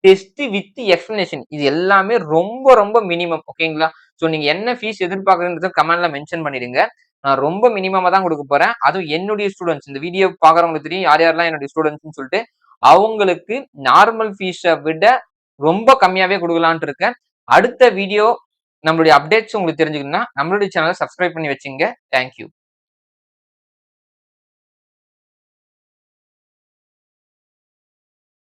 டெஸ்ட் வித் எக்ஸ்பிளனேஷன் இது எல்லாமே ரொம்ப ரொம்ப மினிமம் ஓகேங்களா? சோ நீங்க என்ன ஃபீஸ் எதிர்பார்க்குறீங்கன்றத கமெண்ட்ல மென்ஷன் பண்ணிடுங்க. நான் ரொம்ப மினிமமா தான் குடுக்க போறேன். அதுவும் என்னுடைய ஸ்டூடண்ட்ஸ் இந்த வீடியோ பார்க்குறவங்களுக்கு தெரியும் யார் யாரெல்லாம் என்னுடைய ஸ்டூடண்ட்ஸ்ன்னு சொல்லிட்டு. அவங்களுக்கு நார்மல் ஃபீஸ விட ரொம்ப கம்மியாவே குடுக்கலான்ட்டு இருக்கேன். அடுத்த வீடியோ நம்மளுடைய அப்டேட்ஸ் உங்களுக்கு தெரிஞ்சுக்கணும்னா, நம்மளுடைய சேனல சப்ஸ்கிரைப் பண்ணி வச்சுங்க. Thank you.